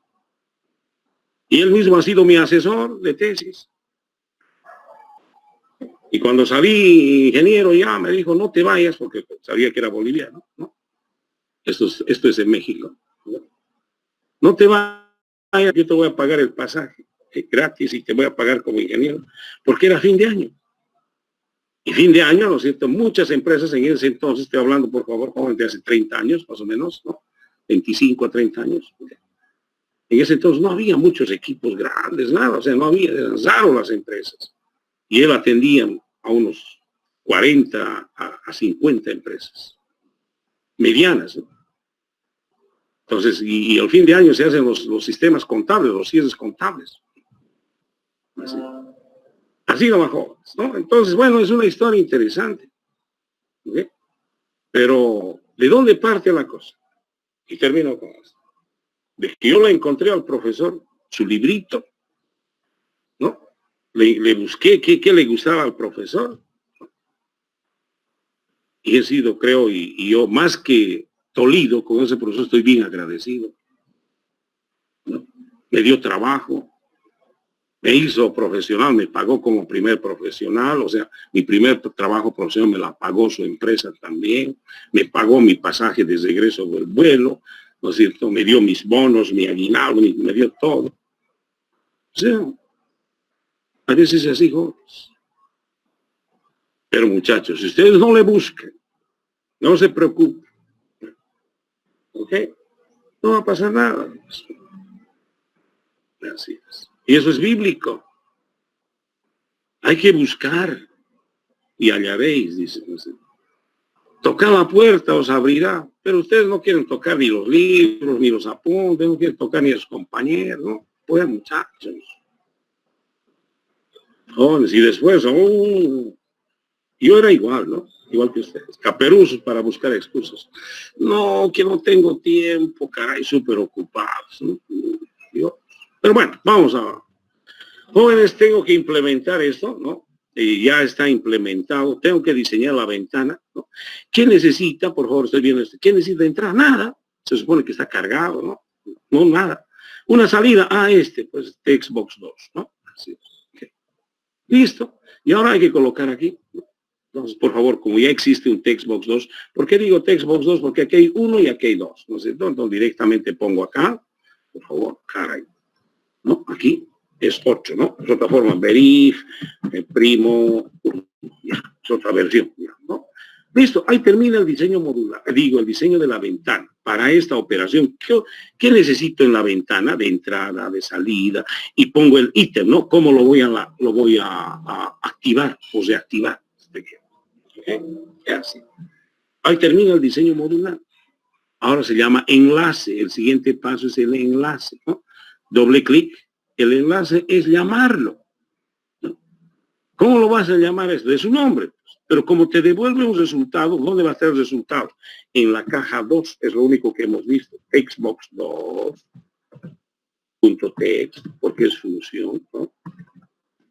Y él mismo ha sido mi asesor de tesis. Y cuando salí ingeniero ya me dijo, no te vayas, porque sabía que era boliviano, ¿no? Esto es en México. No te vayas, yo te voy a pagar el pasaje gratis y te voy a pagar como ingeniero, porque era fin de año. Y fin de año, ¿no es cierto? Muchas empresas en ese entonces, estoy hablando, por favor, joven, de hace 30 años, más o menos, ¿no? 25 a 30 años. En ese entonces no había muchos equipos grandes, nada, o sea, no había, eran raros las empresas. Y él atendía a unos 40 a 50 empresas medianas, ¿no? Entonces, y al fin de año se hacen los sistemas contables, los cierres contables. Así lo bajó, ¿no? Entonces, bueno, es una historia interesante. ¿Okay? Pero, ¿de dónde parte la cosa? Y termino con esto. De que yo le encontré al profesor su librito, ¿no? Le busqué qué le gustaba al profesor. Y he sido, creo, y yo más que dolido con ese profesor, estoy bien agradecido, ¿no? Me dio trabajo, me hizo profesional, me pagó como primer profesional, o sea, mi primer trabajo profesional me la pagó su empresa también, me pagó mi pasaje de regreso del vuelo, ¿no es cierto? Me dio mis bonos, mi aguinaldo, me dio todo. O sea, a veces es así, jóvenes. Pero muchachos, si ustedes no le buscan, no se preocupen, ¿ok? No va a pasar nada. Así es. Y eso es bíblico. Hay que buscar y hallaréis, dice. Tocar la puerta os abrirá, pero ustedes no quieren tocar ni los libros, ni los apuntes, no quieren tocar ni a sus compañeros, ¿no? Pues muchachos. Jóvenes, y después, yo era igual, ¿no? Igual que ustedes, caperuzos para buscar excusas. No, que no tengo tiempo, caray, súper ocupados, ¿no? Pero bueno, vamos a... Jóvenes, tengo que implementar esto, ¿no? Ya está implementado, tengo que diseñar la ventana, ¿no? ¿Qué necesita? Por favor, estoy viendo esto. ¿Qué necesita entrar? Nada. Se supone que está cargado, ¿no? No, nada. Una salida, pues Xbox 2, ¿no? Así es. Okay. Listo. Y ahora hay que colocar aquí, ¿no? Entonces, por favor, como ya existe un Xbox 2, ¿por qué digo Xbox 2? Porque aquí hay uno y aquí hay dos, ¿no es cierto? Entonces directamente pongo acá, por favor, caray, ¿no? Aquí es 8, ¿no? Es otra forma, verif, primo, ya, es otra versión, ¿no? Listo, ahí termina el diseño modular, el diseño de la ventana. Para esta operación, ¿qué necesito en la ventana? De entrada, de salida, y pongo el ítem, ¿no? ¿Cómo lo voy a activar o reactivar? Así. Ahí termina el diseño modular. Ahora se llama enlace. El siguiente paso es el enlace, ¿no? Doble clic. El enlace es llamarlo, ¿no? ¿Cómo lo vas a llamar esto? De su nombre. Pero como te devuelve un resultado, ¿dónde va a estar el resultado? En la caja 2, es lo único que hemos visto. Xbox 2.txt, porque es función, ¿no?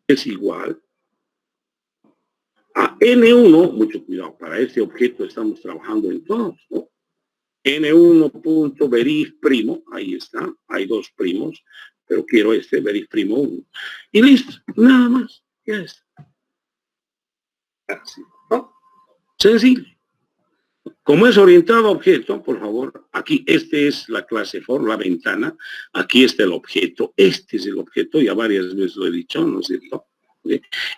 Es igual a N1, mucho cuidado, para este objeto estamos trabajando en todos, ¿no? N1.verif primo, ahí está, hay dos primos, pero quiero verif primo 1. Y listo, nada más, ya está. Así, ¿no? Sencillo. Como es orientado a objeto, por favor, aquí es la clase for, la ventana, aquí está el objeto, este es el objeto, ya varias veces lo he dicho, ¿no es cierto?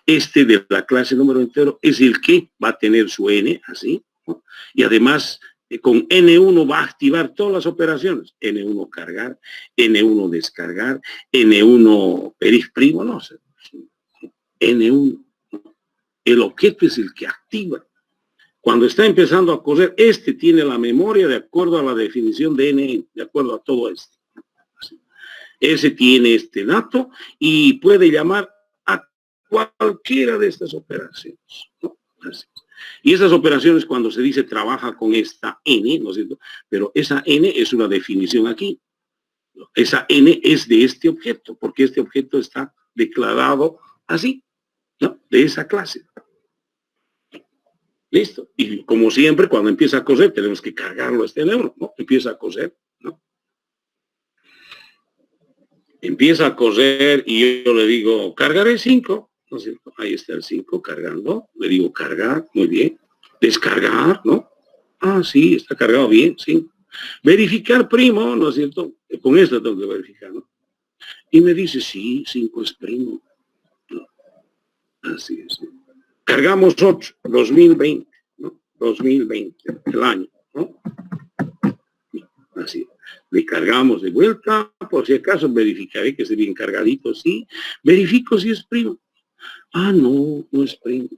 Este de la clase número entero es el que va a tener su n, así, ¿no? Y además con N1 va a activar todas las operaciones, N1 cargar, N1 descargar, N1 verif primo, no sé, N1, el objeto es el que activa. Cuando está empezando a correr, tiene la memoria de acuerdo a la definición de N, de acuerdo a todo esto. Ese tiene este dato y puede llamar a cualquiera de estas operaciones, ¿no? Así. Y esas operaciones, cuando se dice trabaja con esta N, ¿no es cierto? Pero esa N es una definición aquí. Esa N es de este objeto, porque este objeto está declarado así, ¿no? De esa clase. Listo. Y como siempre, cuando empieza a coser, tenemos que cargarlo N1, ¿no? Empieza a coser, ¿no? Empieza a coser y yo le digo, cargaré 5. ¿No es cierto? Ahí está el 5 cargando. Le digo, cargar, muy bien. Descargar, ¿no? Ah, sí, está cargado bien, sí. Verificar primo, ¿no es cierto? Con esto tengo que verificar, ¿no? Y me dice, sí, 5 es primo. ¿No? Así es. Cargamos 8, 2020, ¿no? 2020, el año, ¿no? Así. Le cargamos de vuelta, por si acaso verificaré que esté bien cargadito, sí. Verifico si es primo. Ah, no, no es primo.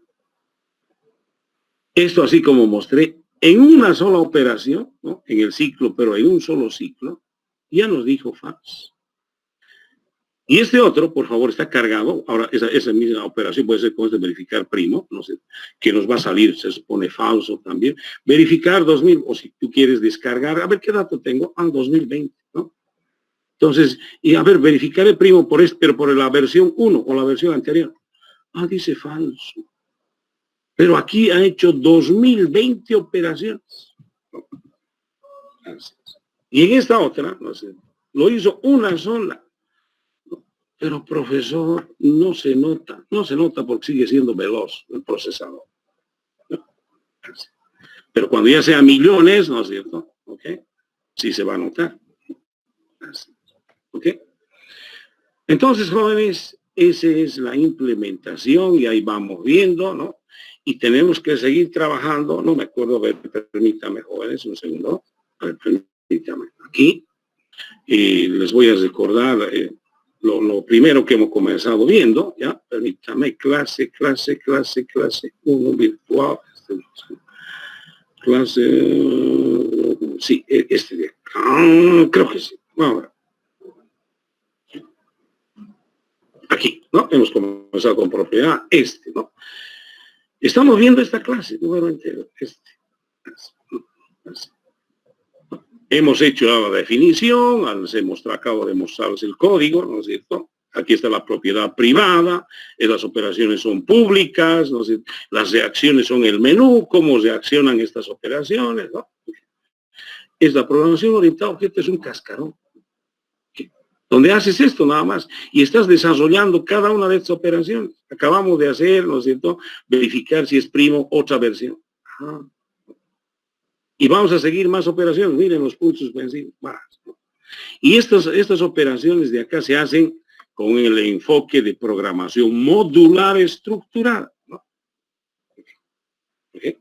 Esto así como mostré, en una sola operación, ¿no? En el ciclo, pero en un solo ciclo, ya nos dijo false. Y este otro, por favor, está cargado. Ahora, esa misma operación puede ser con este verificar primo, no sé, que nos va a salir, se supone falso también. Verificar 2000, o si tú quieres descargar, a ver qué dato tengo, 2020, ¿no? Entonces, y a ver, verificar el primo por este, pero por la versión 1 o la versión anterior. Ah, dice falso. Pero aquí ha hecho 2020 operaciones. Y en esta otra, no sé, lo hizo una sola. Pero profesor, no se nota porque sigue siendo veloz el procesador. Pero cuando ya sea millones, ¿no es cierto? ¿Ok? Sí se va a notar. ¿Ok? Entonces, jóvenes, esa es la implementación y ahí vamos viendo, ¿no? Y tenemos que seguir trabajando. No me acuerdo, a ver, permítame, jóvenes, un segundo. A ver, permítame. Aquí. Y les voy a recordar lo primero que hemos comenzado viendo, ¿ya? Permítame, clase 1 virtual. Clase, sí, este de acá, creo que sí. Vamos a ver. Aquí, ¿no? Hemos comenzado con propiedad, ¿no? Estamos viendo esta clase, número entero, Hemos hecho la definición, acabo de mostrarles el código, ¿no es cierto? Aquí está la propiedad privada, las operaciones son públicas, ¿no es cierto? Las reacciones son el menú, cómo reaccionan estas operaciones, ¿no? Es la programación orientada a objetos, es un cascarón. Donde haces esto nada más y estás desarrollando cada una de estas operaciones. Acabamos de hacer, ¿no es cierto? Verificar si es primo, otra versión. Ajá. Y vamos a seguir más operaciones. Miren los puntos suspensivos. Más, ¿no? Y estas operaciones de acá se hacen con el enfoque de programación modular estructurada, ¿no? ¿Okay?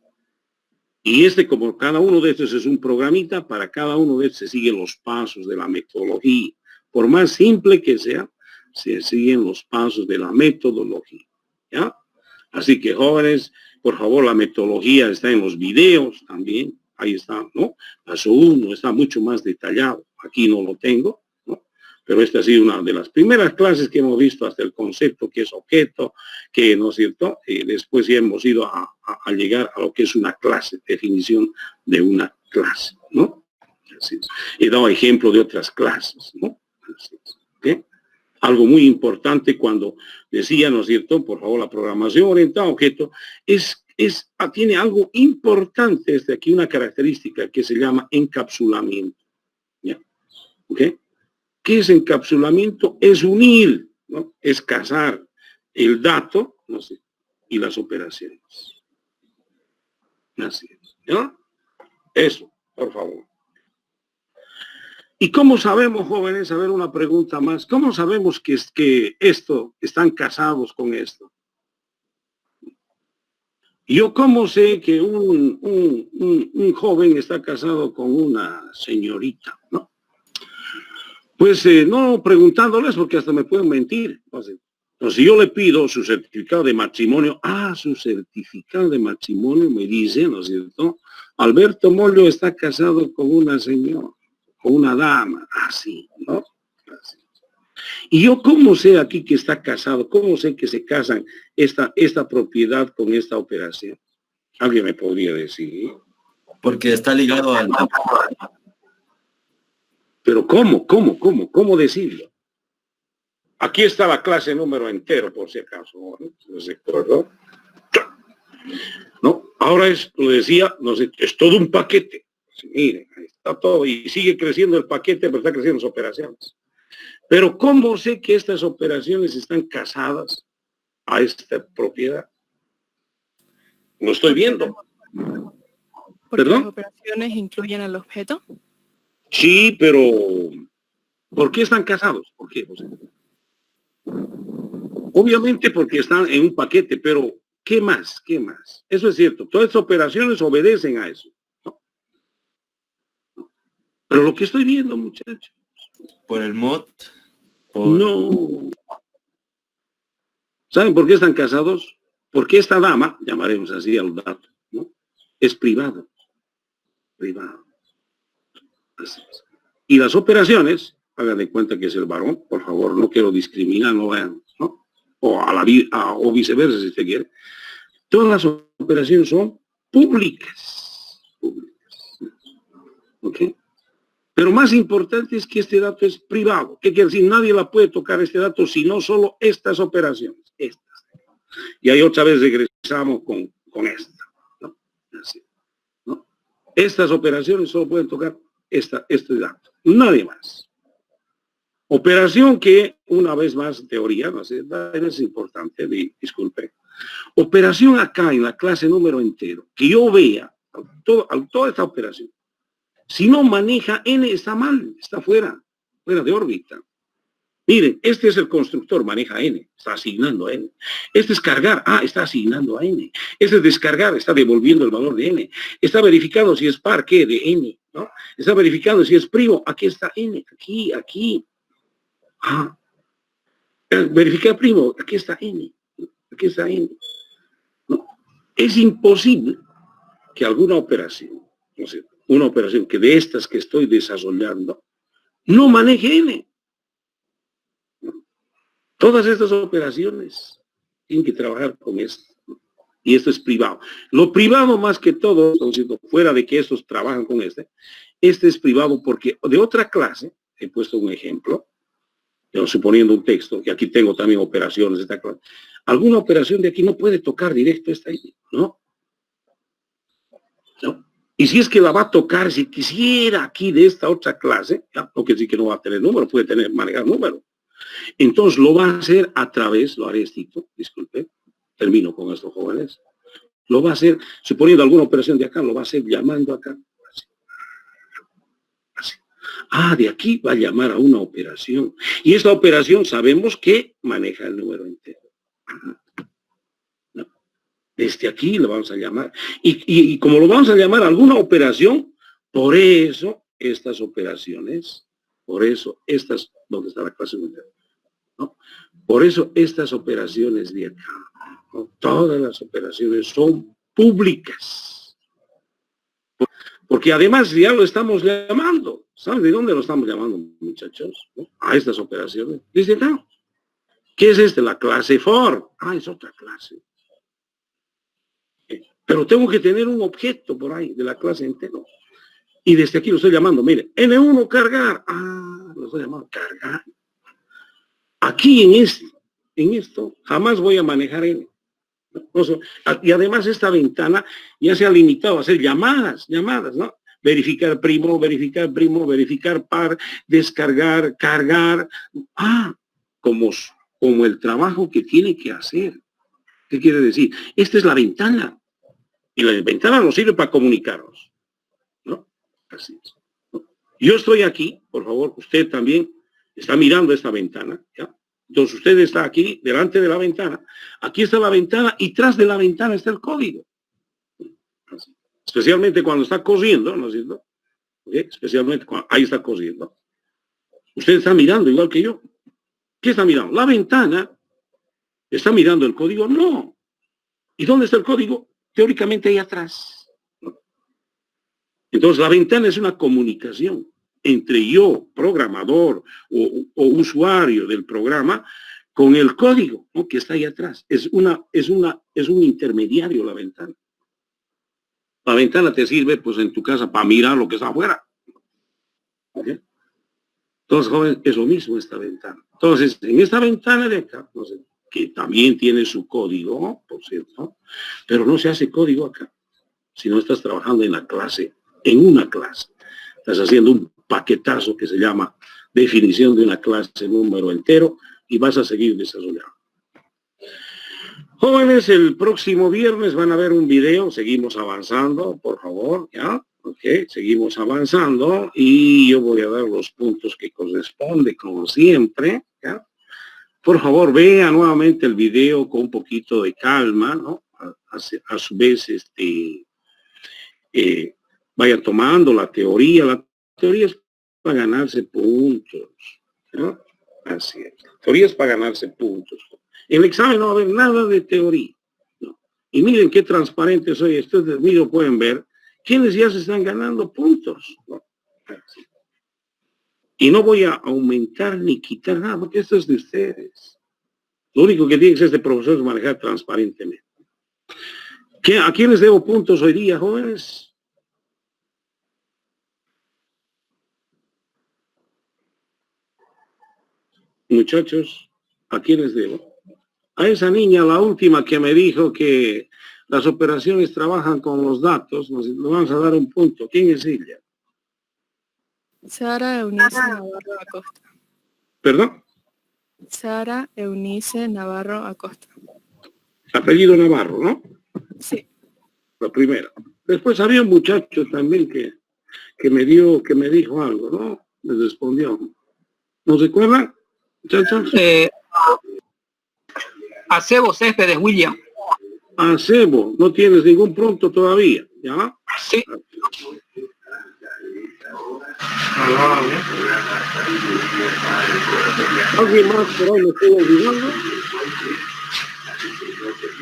Y como cada uno de estos es un programita, para cada uno de estos se siguen los pasos de la metodología. Por más simple que sea, se siguen los pasos de la metodología, ¿ya? Así que, jóvenes, por favor, la metodología está en los videos también. Ahí está, ¿no? Paso 1 está mucho más detallado. Aquí no lo tengo, ¿no? Pero esta ha sido una de las primeras clases que hemos visto hasta el concepto que es objeto, que, ¿no es cierto? Después ya hemos ido a llegar a lo que es una clase, definición de una clase, ¿no? Así es. He dado ejemplo de otras clases, ¿no? Así es. ¿Okay? Algo muy importante cuando decía, ¿no es cierto? Por favor, la programación orientada a objeto tiene algo importante desde aquí, una característica que se llama encapsulamiento. ¿Ya? ¿Ok? ¿Qué es encapsulamiento? Es unir, ¿no? Es casar el dato, no sé, y las operaciones. Así es. ¿Ya? Eso, por favor. ¿Y cómo sabemos, jóvenes? A ver, una pregunta más. ¿Cómo sabemos que están casados con esto? Yo cómo sé que un joven está casado con una señorita, ¿no? Pues no preguntándoles porque hasta me pueden mentir. Entonces, si yo le pido su certificado de matrimonio, su certificado de matrimonio me dice, ¿no es cierto? Alberto Mollo está casado con una señora, con una dama, así, ¿no? Así. Y yo cómo sé aquí que está casado, cómo sé que se casan esta propiedad con esta operación. ¿Alguien me podría decir? Porque está ligado al... Pero ¿cómo decirlo? Aquí está la clase número entero, por si acaso, ¿no? ¿Se acuerdo? ¿No? Ahora lo decía, no sé, es todo un paquete. Miren, ahí está todo y sigue creciendo el paquete, pero está creciendo las operaciones. Pero ¿cómo sé que estas operaciones están casadas a esta propiedad? No estoy viendo. ¿Porque las operaciones incluyen al objeto? Sí, pero ¿por qué están casados? ¿Por qué, José? Obviamente porque están en un paquete, pero ¿qué más? ¿Qué más? Eso es cierto. Todas estas operaciones obedecen a eso, ¿no? Pero lo que estoy viendo, muchachos. Por el mod. No. ¿Saben por qué están casados? Porque esta dama, llamaremos así al dato, ¿no? Es privado. Privado. Así es. Y las operaciones, hagan de cuenta que es el varón, por favor, no quiero discriminar, no vean, ¿no? O viceversa, si usted quiere. Todas las operaciones son públicas. ¿Ok? Pero más importante es que este dato es privado. ¿Qué quiere decir? Nadie la puede tocar este dato, sino solo estas operaciones. Estas. Y ahí otra vez regresamos con esta, ¿no? Así, ¿no? Estas operaciones solo pueden tocar este dato. Nadie más. Operación que, una vez más, teoría, no sé, es importante, disculpe. Operación acá en la clase número entero, que yo vea toda esta operación. Si no maneja n, está mal, está fuera de órbita. Miren, este es el constructor, maneja n, está asignando a n. Este es cargar, está asignando a n. Este es descargar, está devolviendo el valor de n. Está verificando si es par, ¿qué? De n, ¿no? Está verificando si es primo, aquí está n, aquí. Verificar primo, aquí está n, ¿no? Es imposible que alguna operación, no sé, una operación que de estas que estoy desarrollando, no maneje n. Todas estas operaciones tienen que trabajar con esto. Y esto es privado. Lo privado más que todo, fuera de que estos trabajan con este es privado porque de otra clase, he puesto un ejemplo, suponiendo un texto, y aquí tengo también operaciones de esta clase. Alguna operación de aquí no puede tocar directo esta idea, ¿no? Y si es que la va a tocar, si quisiera aquí de esta otra clase, ¿ya? No quiere decir que no va a tener número, puede manejar número. Entonces lo va a hacer a través, lo haré estito, disculpe, termino con esto, jóvenes. Lo va a hacer, suponiendo alguna operación de acá, lo va a hacer llamando acá. Así. De aquí va a llamar a una operación. Y esta operación sabemos que maneja el número entero. No. Desde aquí lo vamos a llamar. Y como lo vamos a llamar a alguna operación, por eso estas operaciones, ¿dónde está la clase mundial? ¿No? Por eso estas operaciones de acá, ¿no? Todas las operaciones son públicas. Porque además ya lo estamos llamando. ¿Saben de dónde lo estamos llamando, muchachos? ¿No? A estas operaciones. Desde acá. ¿Qué es este? La clase for. Es otra clase. Pero tengo que tener un objeto por ahí de la clase entero. Y desde aquí lo estoy llamando. Mire, N1 cargar. Lo estoy llamando cargar. Aquí en esto jamás voy a manejar N. Y además esta ventana ya se ha limitado a hacer llamadas, ¿no? Verificar primo, verificar par, descargar, cargar. Como el trabajo que tiene que hacer. ¿Qué quiere decir? Esta es la ventana. Y la ventana nos sirve para comunicarnos, ¿no? Así es. Yo estoy aquí, por favor, usted también está mirando esta ventana, ¿ya? Entonces usted está aquí, delante de la ventana. Aquí está la ventana y tras de la ventana está el código. Así. Especialmente cuando está cosiendo, ¿no es cierto? ¿Okay? Especialmente cuando ahí está cosiendo. Usted está mirando igual que yo. ¿Qué está mirando? La ventana. ¿Está mirando el código? No. ¿Y dónde está el código? Teóricamente ahí atrás. Entonces la ventana es una comunicación entre yo, programador o usuario del programa, con el código, ¿no? Que está ahí atrás. Es un intermediario la ventana. La ventana te sirve, pues, en tu casa para mirar lo que está afuera. ¿Okay? Entonces, joven, es lo mismo esta ventana. Entonces, en esta ventana de acá, no sé, que también tiene su código, por cierto, pero no se hace código acá. Si no estás trabajando en la clase, en una clase, estás haciendo un paquetazo que se llama definición de una clase número entero y vas a seguir desarrollando. Jóvenes, el próximo viernes van a ver un video, seguimos avanzando, por favor, ¿ya? Ok, seguimos avanzando y yo voy a dar los puntos que corresponde, como siempre, ¿ya? Por favor, vea nuevamente el video con un poquito de calma, ¿no? A su vez, vaya tomando la teoría. La teoría es para ganarse puntos, ¿no? Así es. La teoría es para ganarse puntos. En el examen no va a haber nada de teoría, ¿no? Y miren qué transparente soy. Ustedes mismos pueden ver quiénes ya se están ganando puntos, ¿no? Así. Y no voy a aumentar ni quitar nada, porque esto es de ustedes. Lo único que tiene que hacer este profesor es manejar transparentemente. ¿A quién les debo puntos hoy día, jóvenes? Muchachos, ¿a quién les debo? A esa niña, la última que me dijo que las operaciones trabajan con los datos, nos vamos a dar un punto. ¿Quién es ella? Sara Eunice Navarro Acosta. ¿Perdón? Sara Eunice Navarro Acosta. Apellido Navarro, ¿no? Sí. La primera. Después había un muchacho también que me dijo algo, ¿no? Me respondió. ¿No se acuerdan, muchachos? Acebo Céspedes William. Acebo, no tienes ningún pronto todavía, ¿ya? Sí. ¿Alguien más por ahí me estoy olvidando?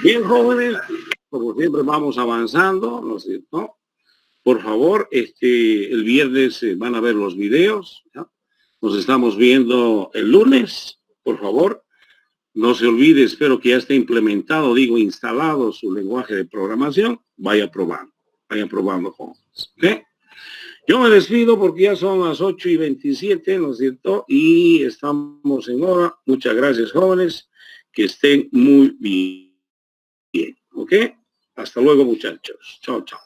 Bien, jóvenes, como siempre vamos avanzando, ¿no es cierto? Por favor, el viernes van a ver los videos, ¿ya? Nos estamos viendo el lunes, por favor. No se olvide, espero que ya esté implementado, digo, instalado su lenguaje de programación. Vayan probando, jóvenes. ¿Okay? Yo me despido porque ya son las 8:27, ¿no es cierto? Y estamos en hora. Muchas gracias, jóvenes. Que estén muy bien. ¿Ok? Hasta luego, muchachos. Chao, chao.